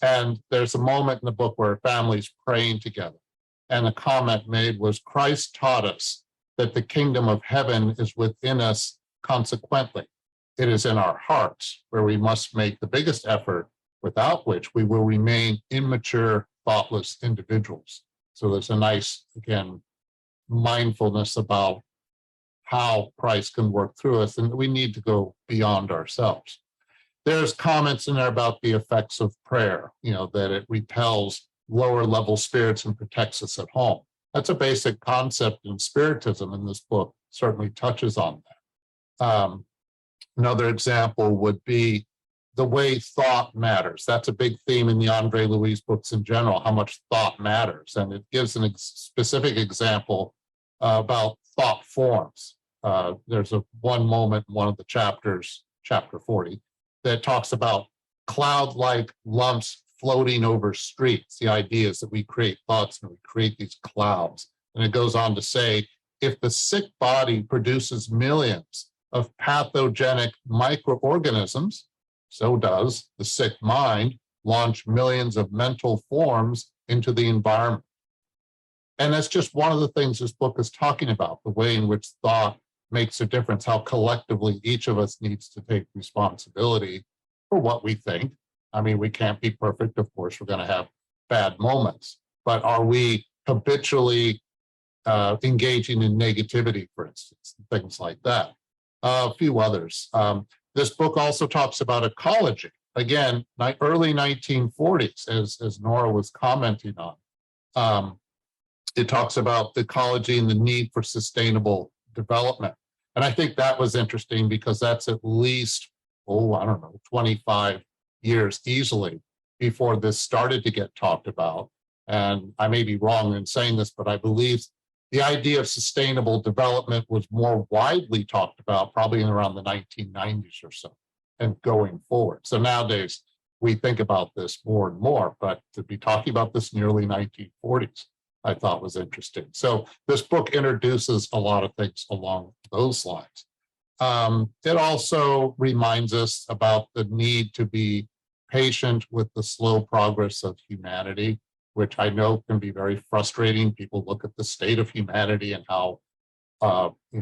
S3: And there's a moment in the book where a family's praying together. And the comment made was, "Christ taught us that the kingdom of heaven is within us. Consequently, it is in our hearts where we must make the biggest effort, without which we will remain immature, thoughtless individuals." So there's a nice, again, mindfulness about how Christ can work through us, and we need to go beyond ourselves. There's comments in there about the effects of prayer, that it repels lower level spirits and protects us at home. That's a basic concept in Spiritism, and this book certainly touches on that. Another example would be the way thought matters. That's a big theme in the Andre Louis books in general, how much thought matters. And it gives a specific example about thought forms. There's one moment in one of the chapters, chapter 40, that talks about cloud-like lumps floating over streets. The idea is that we create thoughts and we create these clouds. And it goes on to say, if the sick body produces millions of pathogenic microorganisms, so does the sick mind launch millions of mental forms into the environment. And that's just one of the things this book is talking about, the way in which thought makes a difference, how collectively each of us needs to take responsibility for what we think. I mean, we can't be perfect. Of course, we're going to have bad moments, but are we habitually engaging in negativity, for instance, things like that? A few others. This book also talks about ecology. Again, early 1940s, as Nora was commenting on. It talks about ecology and the need for sustainable development. And I think that was interesting because that's at least, I don't know, 25 years easily before this started to get talked about. And I may be wrong in saying this, but I believe the idea of sustainable development was more widely talked about probably in around the 1990s or so and going forward. So nowadays we think about this more and more, but to be talking about this in the early 1940s, I thought was interesting. So this book introduces a lot of things along those lines. It also reminds us about the need to be patient with the slow progress of humanity, which I know can be very frustrating. People look at the state of humanity and how we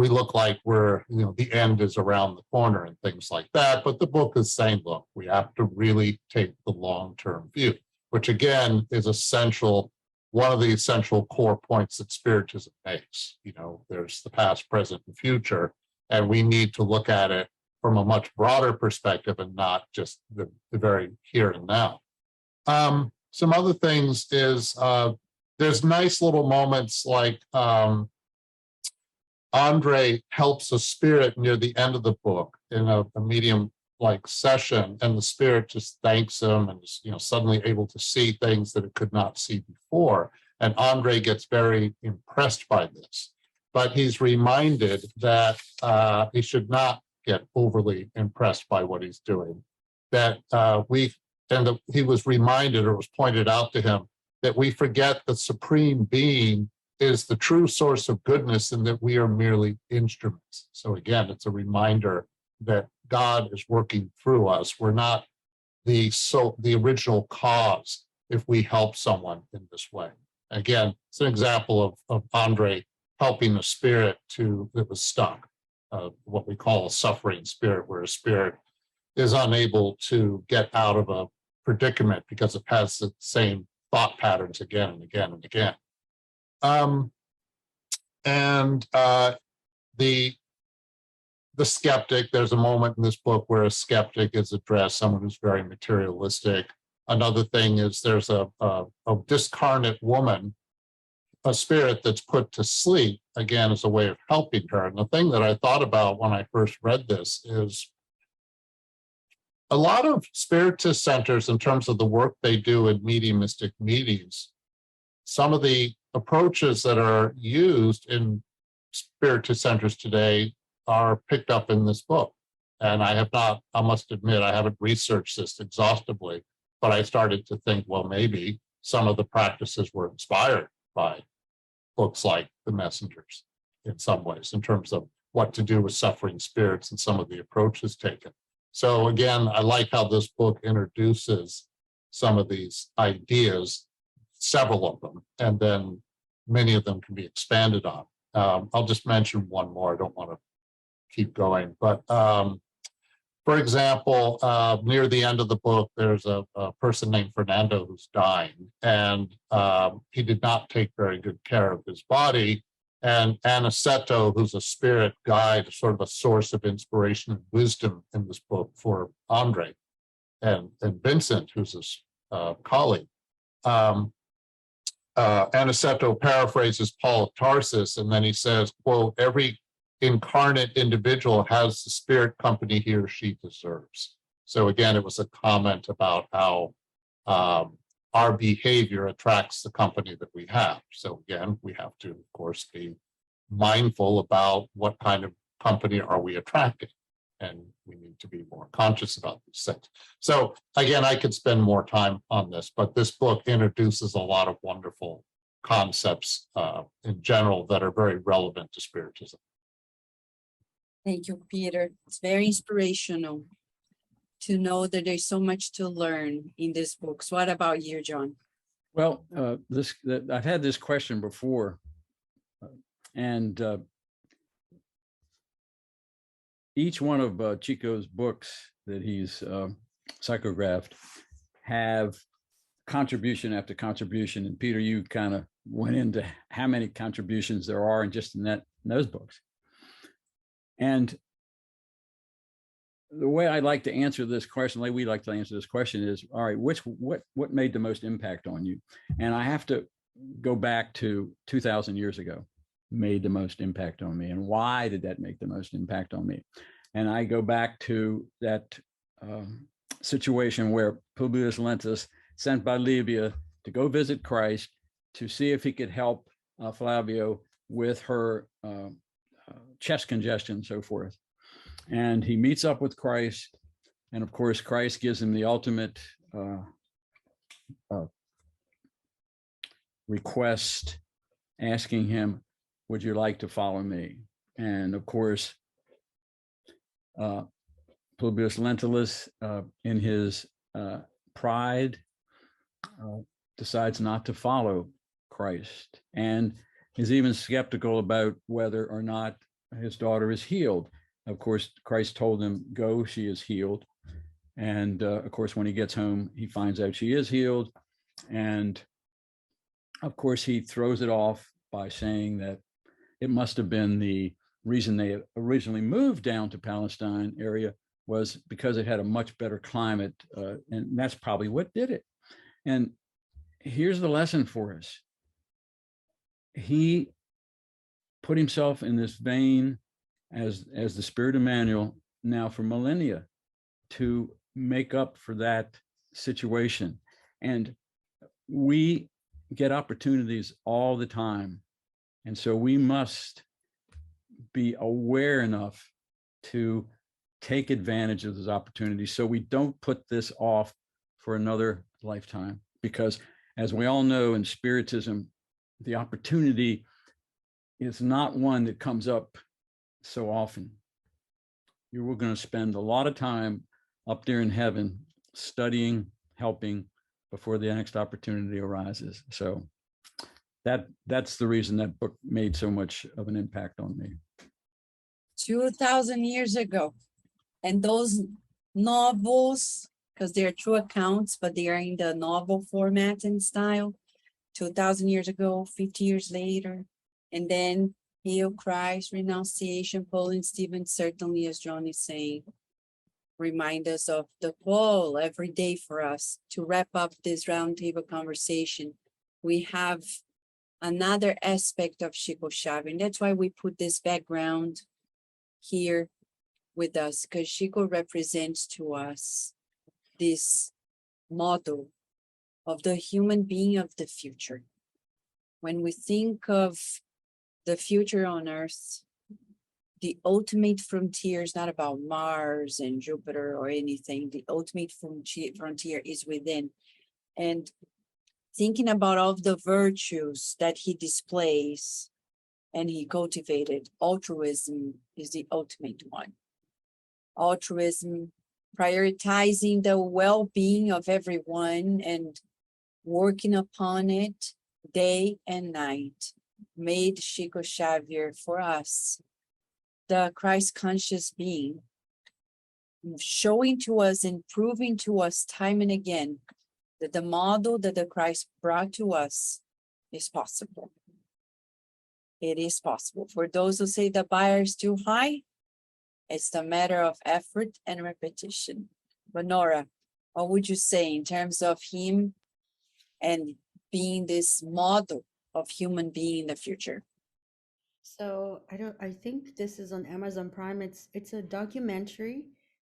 S3: look like the end is around the corner and things like that. But the book is saying, look, we have to really take the long-term view, which again is essential. One of the essential core points that Spiritism makes. There's the past, present, and future, and we need to look at it from a much broader perspective and not just the very here and now. Some other things is there's nice little moments like Andre helps a spirit near the end of the book in a medium-like session, and the spirit just thanks him and is, suddenly able to see things that it could not see before. And Andre gets very impressed by this, but he's reminded that he should not get overly impressed by what he's doing. That he was reminded, or was pointed out to him, that we forget the Supreme Being is the true source of goodness and that we are merely instruments. So again, it's a reminder that God is working through us. We're not the original cause if we help someone in this way. Again, it's an example of Andre helping a spirit that was stuck, what we call a suffering spirit, where a spirit is unable to get out of a predicament because it has the same thought patterns again and again and again. The skeptic, there's a moment in this book where a skeptic is addressed, someone who's very materialistic. Another thing is there's a discarnate woman, a spirit that's put to sleep, again, as a way of helping her. And the thing that I thought about when I first read this is a lot of Spiritist centers, in terms of the work they do in mediumistic meetings, some of the approaches that are used in Spiritist centers today are picked up in this book. And I must admit, I haven't researched this exhaustively, but I started to think, well, maybe some of the practices were inspired by books like The Messengers in some ways, in terms of what to do with suffering spirits and some of the approaches taken. So again, I like how this book introduces some of these ideas, several of them, and then many of them can be expanded on. I'll just mention one more. I don't want to keep going, but for example, near the end of the book, there's a person named Fernando who's dying, and he did not take very good care of his body. And Aniceto, who's a spirit guide, sort of a source of inspiration and wisdom in this book for Andre, and Vincent, who's his colleague. Aniceto paraphrases Paul of Tarsus, and then he says, quote, "Every incarnate individual has the spirit company he or she deserves." So again, it was a comment about how our behavior attracts the company that we have. So again, we have to, of course, be mindful about what kind of company are we attracting, and we need to be more conscious about these things. So again, I could spend more time on this, but this book introduces a lot of wonderful concepts in general that are very relevant to Spiritism.
S1: Thank you, Peter. It's very inspirational to know that there's so much to learn in these books. What about you, John?
S4: Well, I've had this question before, and each one of Chico's books that he's psychographed have contribution after contribution. And Peter, you kind of went into how many contributions there are in just in those books. And the way I like to answer this question, the way we like to answer this question is, all right, what made the most impact on you? And I have to go back to 2,000 years ago, made the most impact on me. And why did that make the most impact on me? And I go back to that situation where Publius Lentus, sent by Livia to go visit Christ to see if he could help Flavio with her chest congestion and so forth. And he meets up with Christ. And of course, Christ gives him the ultimate request, asking him, would you like to follow me? And of course, Publius Lentulus, in his pride, decides not to follow Christ and is even skeptical about whether or not his daughter is healed. Of course, Christ told him, go, she is healed. And of course, when he gets home, he finds out she is healed. And of course, he throws it off by saying that it must have been the reason they originally moved down to Palestine area was because it had a much better climate. And that's probably what did it. And here's the lesson for us. He put himself in this vein as the Spirit Emmanuel now for millennia to make up for that situation. And we get opportunities all the time. And so we must be aware enough to take advantage of those opportunities so we don't put this off for another lifetime. Because as we all know in Spiritism, the opportunity is not one that comes up so often. You were going to spend a lot of time up there in heaven studying, helping before the next opportunity arises. So that's the reason that book made so much of an impact on me.
S1: 2,000 years ago. And those novels, because they're true accounts, but they are in the novel format and style, 2,000 years ago, 50 years later. And then Hail Christ, Renunciation, Paul and Stephen, certainly, as John is saying, remind us of the call every day for us to wrap up this roundtable conversation. We have another aspect of Chico Xavier, and that's why we put this background here with us, because Chico represents to us this model of the human being of the future. When we think of the future on Earth, the ultimate frontier is not about Mars and Jupiter or anything. The ultimate frontier is within. And thinking about all of the virtues that he displays and he cultivated, altruism is the ultimate one. Altruism, prioritizing the well-being of everyone and working upon it day and night, made Chico Xavier for us, the Christ-conscious being, showing to us and proving to us time and again that the model that the Christ brought to us is possible. It is possible. For those who say the bar is too high, it's a matter of effort and repetition. But Nora, what would you say in terms of him and being this model of human being in the future?
S2: So I think this is on Amazon Prime. It's a documentary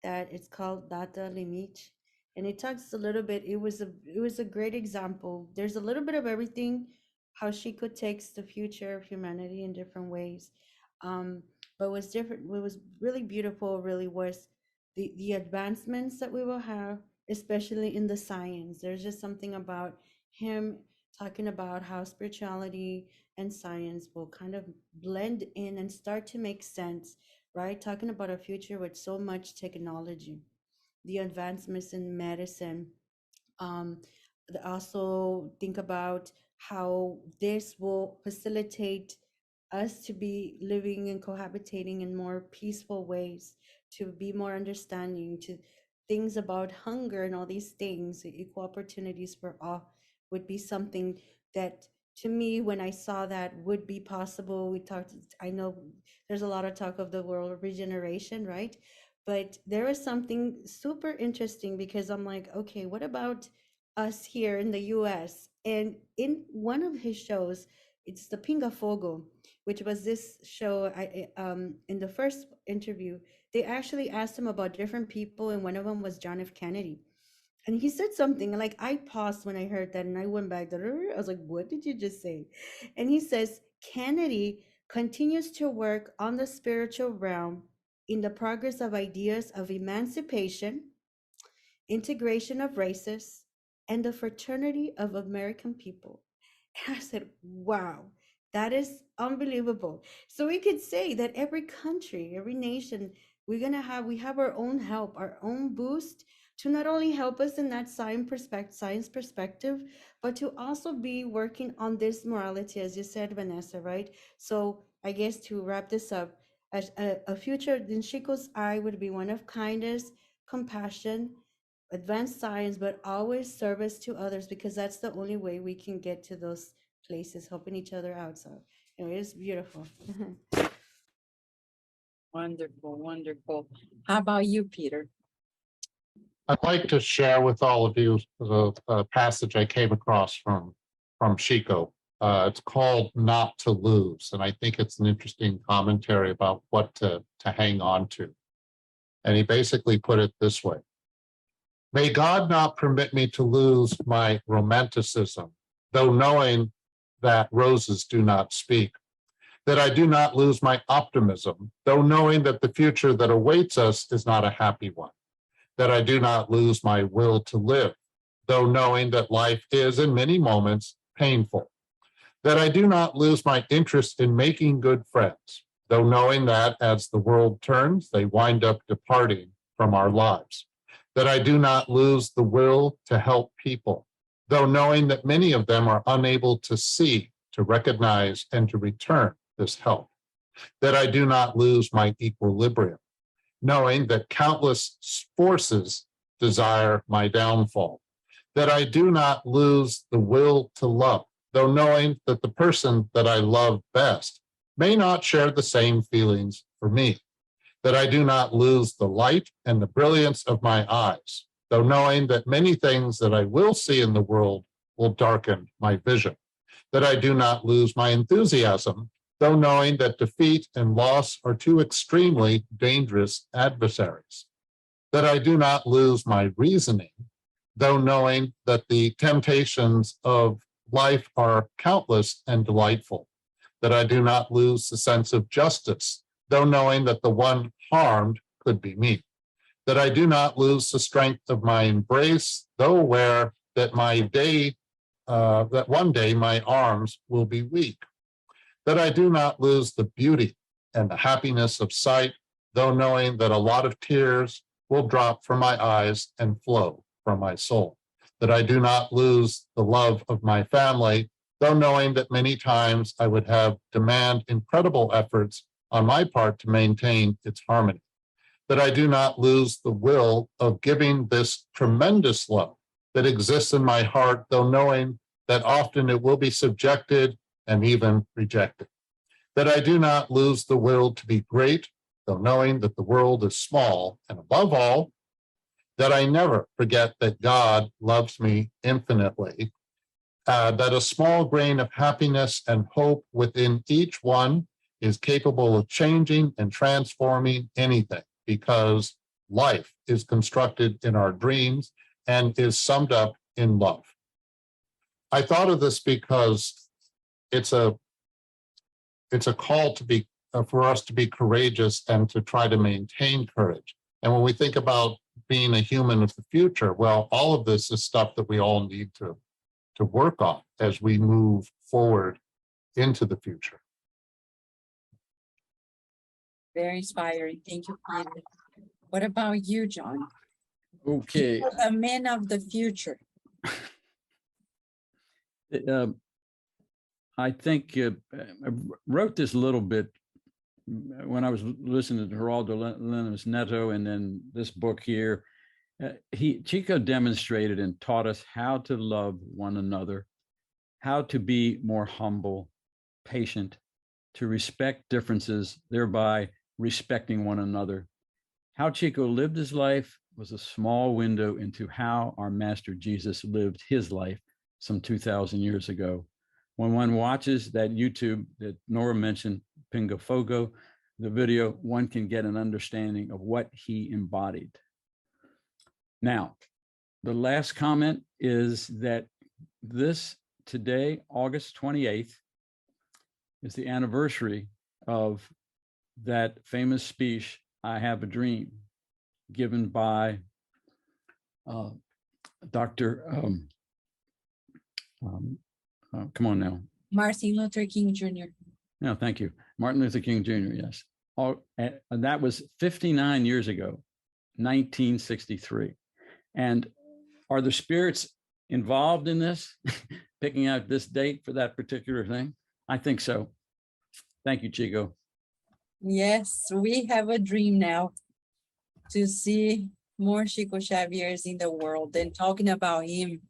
S2: that it's called Data Limite. And it talks a little bit, it was a great example. There's a little bit of everything, how Chico takes the future of humanity in different ways. But what's different, what was really beautiful really was the advancements that we will have, especially in the science. There's just something about him talking about how spirituality and science will kind of blend in and start to make sense, right? Talking about a future with so much technology, the advancements in medicine, also think about how this will facilitate us to be living and cohabitating in more peaceful ways, to be more understanding to things about hunger and all these things. Equal opportunities for all would be something that, to me, when I saw that, would be possible. We talked, I know there's a lot of talk of the world regeneration, right? But there is something super interesting, because I'm like, okay, what about us here in the US? And in one of his shows, it's the Pinga Fogo, which was this show. In the first interview, they actually asked him about different people, and one of them was John F. Kennedy. And he said something like, I paused when I heard that, and I went back. I was like, what did you just say? And he says, Kennedy continues to work on the spiritual realm in the progress of ideas of emancipation, integration of races, and the fraternity of American people. And I said, wow, that is unbelievable. So we could say that every country, every nation, we have our own help, our own boost, to not only help us in that science perspective, but to also be working on this morality, as you said, Vanessa, right? So I guess to wrap this up, a future in Chico's eye would be one of kindness, compassion, advanced science, but always service to others, because that's the only way we can get to those places, helping each other out. So anyway, it's beautiful.
S1: Wonderful, wonderful. How about you, Peter?
S3: I'd like to share with all of you a passage I came across from Chico. It's called Not to Lose, and I think it's an interesting commentary about what to hang on to. And he basically put it this way: may God not permit me to lose my romanticism, though knowing that roses do not speak, that I do not lose my optimism, though knowing that the future that awaits us is not a happy one, that I do not lose my will to live, though knowing that life is in many moments painful, that I do not lose my interest in making good friends, though knowing that as the world turns, they wind up departing from our lives, that I do not lose the will to help people, though knowing that many of them are unable to see, to recognize, and to return this help, that I do not lose my equilibrium, knowing that countless forces desire my downfall, that I do not lose the will to love, though knowing that the person that I love best may not share the same feelings for me, that I do not lose the light and the brilliance of my eyes, though knowing that many things that I will see in the world will darken my vision, that I do not lose my enthusiasm, though knowing that defeat and loss are two extremely dangerous adversaries, that I do not lose my reasoning, though knowing that the temptations of life are countless and delightful, that I do not lose the sense of justice, though knowing that the one harmed could be me, that I do not lose the strength of my embrace, though aware that that one day my arms will be weak, that I do not lose the beauty and the happiness of sight, though knowing that a lot of tears will drop from my eyes and flow from my soul, that I do not lose the love of my family, though knowing that many times I would have demand incredible efforts on my part to maintain its harmony, that I do not lose the will of giving this tremendous love that exists in my heart, though knowing that often it will be subjected and even rejected, that I do not lose the will to be great, though knowing that the world is small, and above all, that I never forget that God loves me infinitely, that a small grain of happiness and hope within each one is capable of changing and transforming anything, because life is constructed in our dreams and is summed up in love. I thought of this because it's a call to be for us to be courageous and to try to maintain courage. And when we think about being a human of the future, well, all of this is stuff that we all need to work on as we move forward into the future.
S1: Very inspiring. Thank you, Peter. What about you, John?
S4: Okay.
S1: The men of the future.
S4: I think I wrote this a little bit when I was listening to Geraldo Lenis Neto, and then this book here. Chico demonstrated and taught us how to love one another, how to be more humble, patient, to respect differences, thereby respecting one another. How Chico lived his life was a small window into how our Master Jesus lived his life some 2,000 years ago. When one watches that YouTube that Nora mentioned, Pingo Fogo, the video, one can get an understanding of what he embodied. Now, the last comment is that this today, August 28th, is the anniversary of that famous speech, I Have a Dream, given by Dr. Come on now.
S1: Martin Luther King Jr.
S4: No, thank you. Martin Luther King Jr., yes. And that was 59 years ago, 1963. And are the spirits involved in this, picking out this date for that particular thing? I think so. Thank you, Chico.
S1: Yes, we have a dream now to see more Chico Xaviers in the world, and talking about him.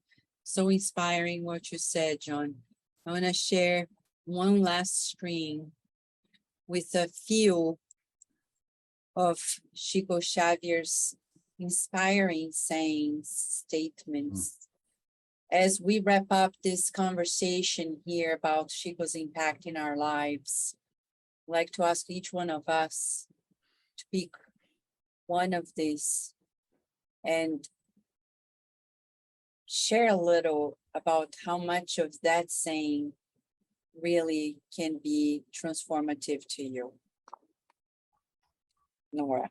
S1: So inspiring what you said, John. I want to share one last screen with a few of Chico Xavier's inspiring sayings, statements. As we wrap up this conversation here about Chico's impact in our lives, I'd like to ask each one of us to pick one of these and share a little about how much of that saying really can be transformative to you. Nora,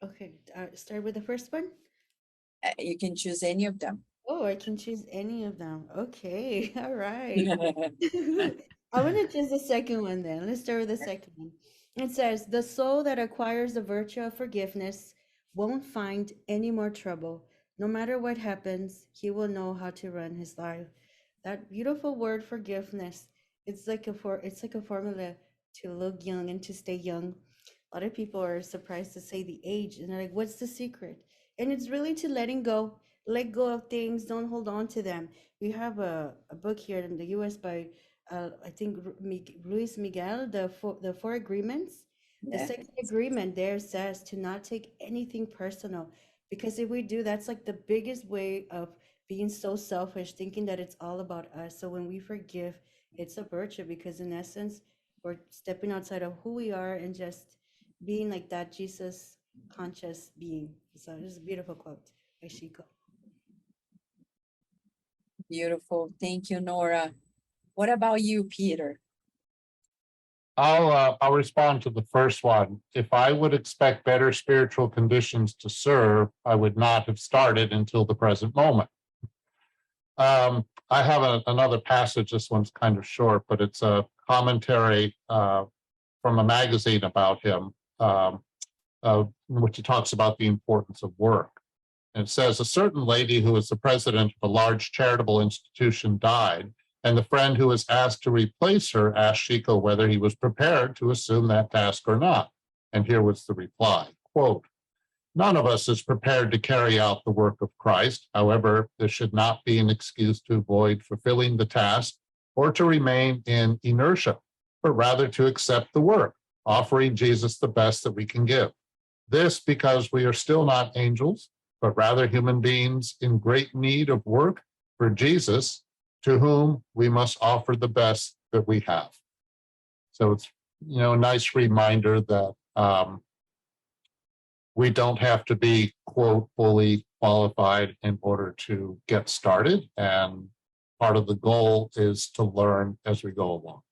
S2: Okay, start with the first one.
S1: you can choose any of them.
S2: Oh, I can choose any of them. Okay, all right. I want to choose the second one then. Let's start with the second one. It says, the soul that acquires the virtue of forgiveness won't find any more trouble. No matter what happens, he will know how to run his life. That beautiful word, forgiveness, it's like a formula to look young and to stay young. A lot of people are surprised to say the age, and they're like, what's the secret? And it's really to letting go. Let go of things, don't hold on to them. We have a book here in the US by I think Luis Miguel, the four agreements. The second agreement there says to not take anything personal, because if we do, that's like the biggest way of being so selfish, thinking that it's all about us. So when we forgive, it's a virtue, because in essence, we're stepping outside of who we are and just being like that Jesus conscious being. So this is a beautiful quote by Chico.
S1: Beautiful. Thank you, Nora. What about you, Peter?
S3: I'll respond to the first one. If I would expect better spiritual conditions to serve, I would not have started until the present moment. I have another passage. This one's kind of short, but it's a commentary from a magazine about him, in which he talks about the importance of work. And it says, a certain lady who was the president of a large charitable institution died, and the friend who was asked to replace her asked Chico whether he was prepared to assume that task or not. And here was the reply, quote, none of us is prepared to carry out the work of Christ. However, this should not be an excuse to avoid fulfilling the task or to remain in inertia, but rather to accept the work, offering Jesus the best that we can give. This because we are still not angels, but rather human beings in great need of work for Jesus, to whom we must offer the best that we have. So it's, a nice reminder that we don't have to be, quote, fully qualified in order to get started. And part of the goal is to learn as we go along.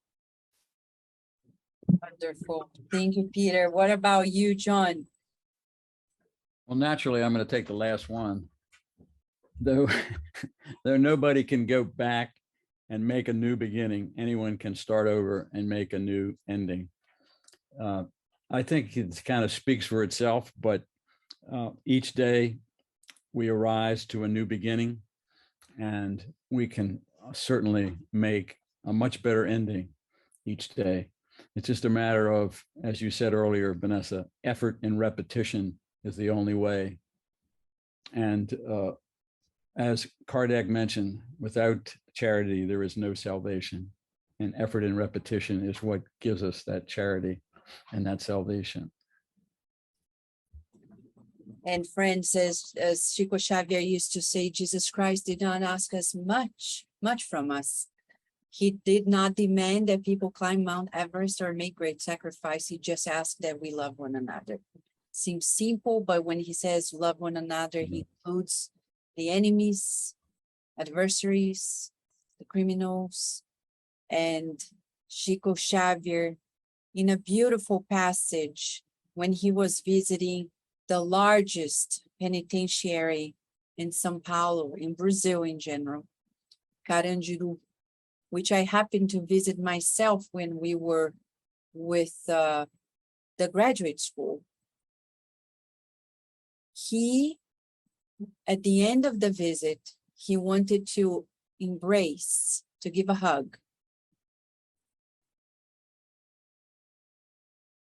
S1: Wonderful. Thank you, Peter. What about you, John?
S4: Well, naturally, I'm going to take the last one. Though nobody can go back and make a new beginning, anyone can start over and make a new ending. I think it kind of speaks for itself, but each day we arise to a new beginning, and we can certainly make a much better ending each day. It's just a matter of, as you said earlier, Vanessa, effort and repetition is the only way. And as Kardec mentioned, without charity, there is no salvation. And effort and repetition is what gives us that charity and that salvation.
S1: And friends, as Chico Xavier used to say, Jesus Christ did not ask us much from us. He did not demand that people climb Mount Everest or make great sacrifice. He just asked that we love one another. Seems simple, but when he says love one another, he includes the enemies, adversaries, the criminals. And Chico Xavier, in a beautiful passage, when he was visiting the largest penitentiary in São Paulo, in Brazil in general, Carandiru, which I happened to visit myself when we were with the graduate school. He, at the end of the visit, he wanted to embrace, to give a hug,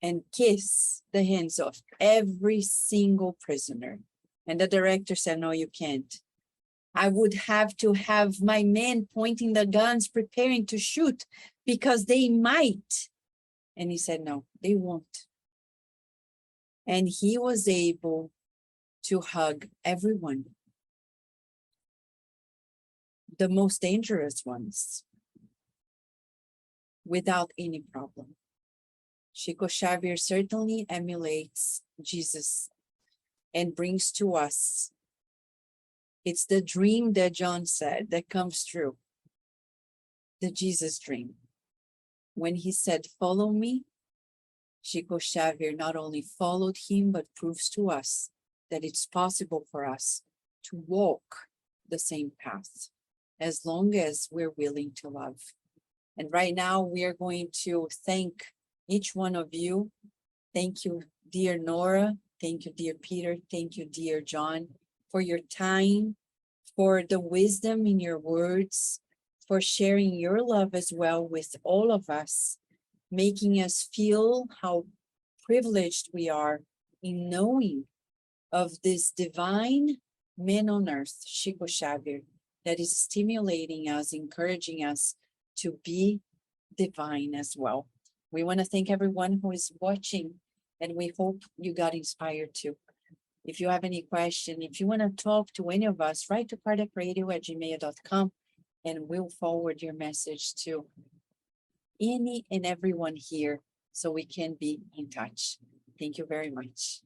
S1: and kiss the hands of every single prisoner. And the director said, no, you can't. I would have to have my men pointing the guns, preparing to shoot, because they might. And he said, no, they won't. And he was able to hug everyone, the most dangerous ones, without any problem. Chico Xavier certainly emulates Jesus and brings to us. It's the dream that John said that comes true. The Jesus dream. When he said, follow me, Chico Xavier not only followed him, but proves to us that it's possible for us to walk the same path as long as we're willing to love. And right now we are going to thank each one of you. Thank you, dear Nora. Thank you, dear Peter. Thank you, dear John, for your time, for the wisdom in your words, for sharing your love as well with all of us, making us feel how privileged we are in knowing of this divine man on earth, Chico Xavier, that is stimulating us, encouraging us to be divine as well. We want to thank everyone who is watching, and we hope you got inspired too. If you have any question, if you want to talk to any of us, write to kardecradio@gmail.com, and we'll forward your message to any and everyone here so we can be in touch. Thank you very much.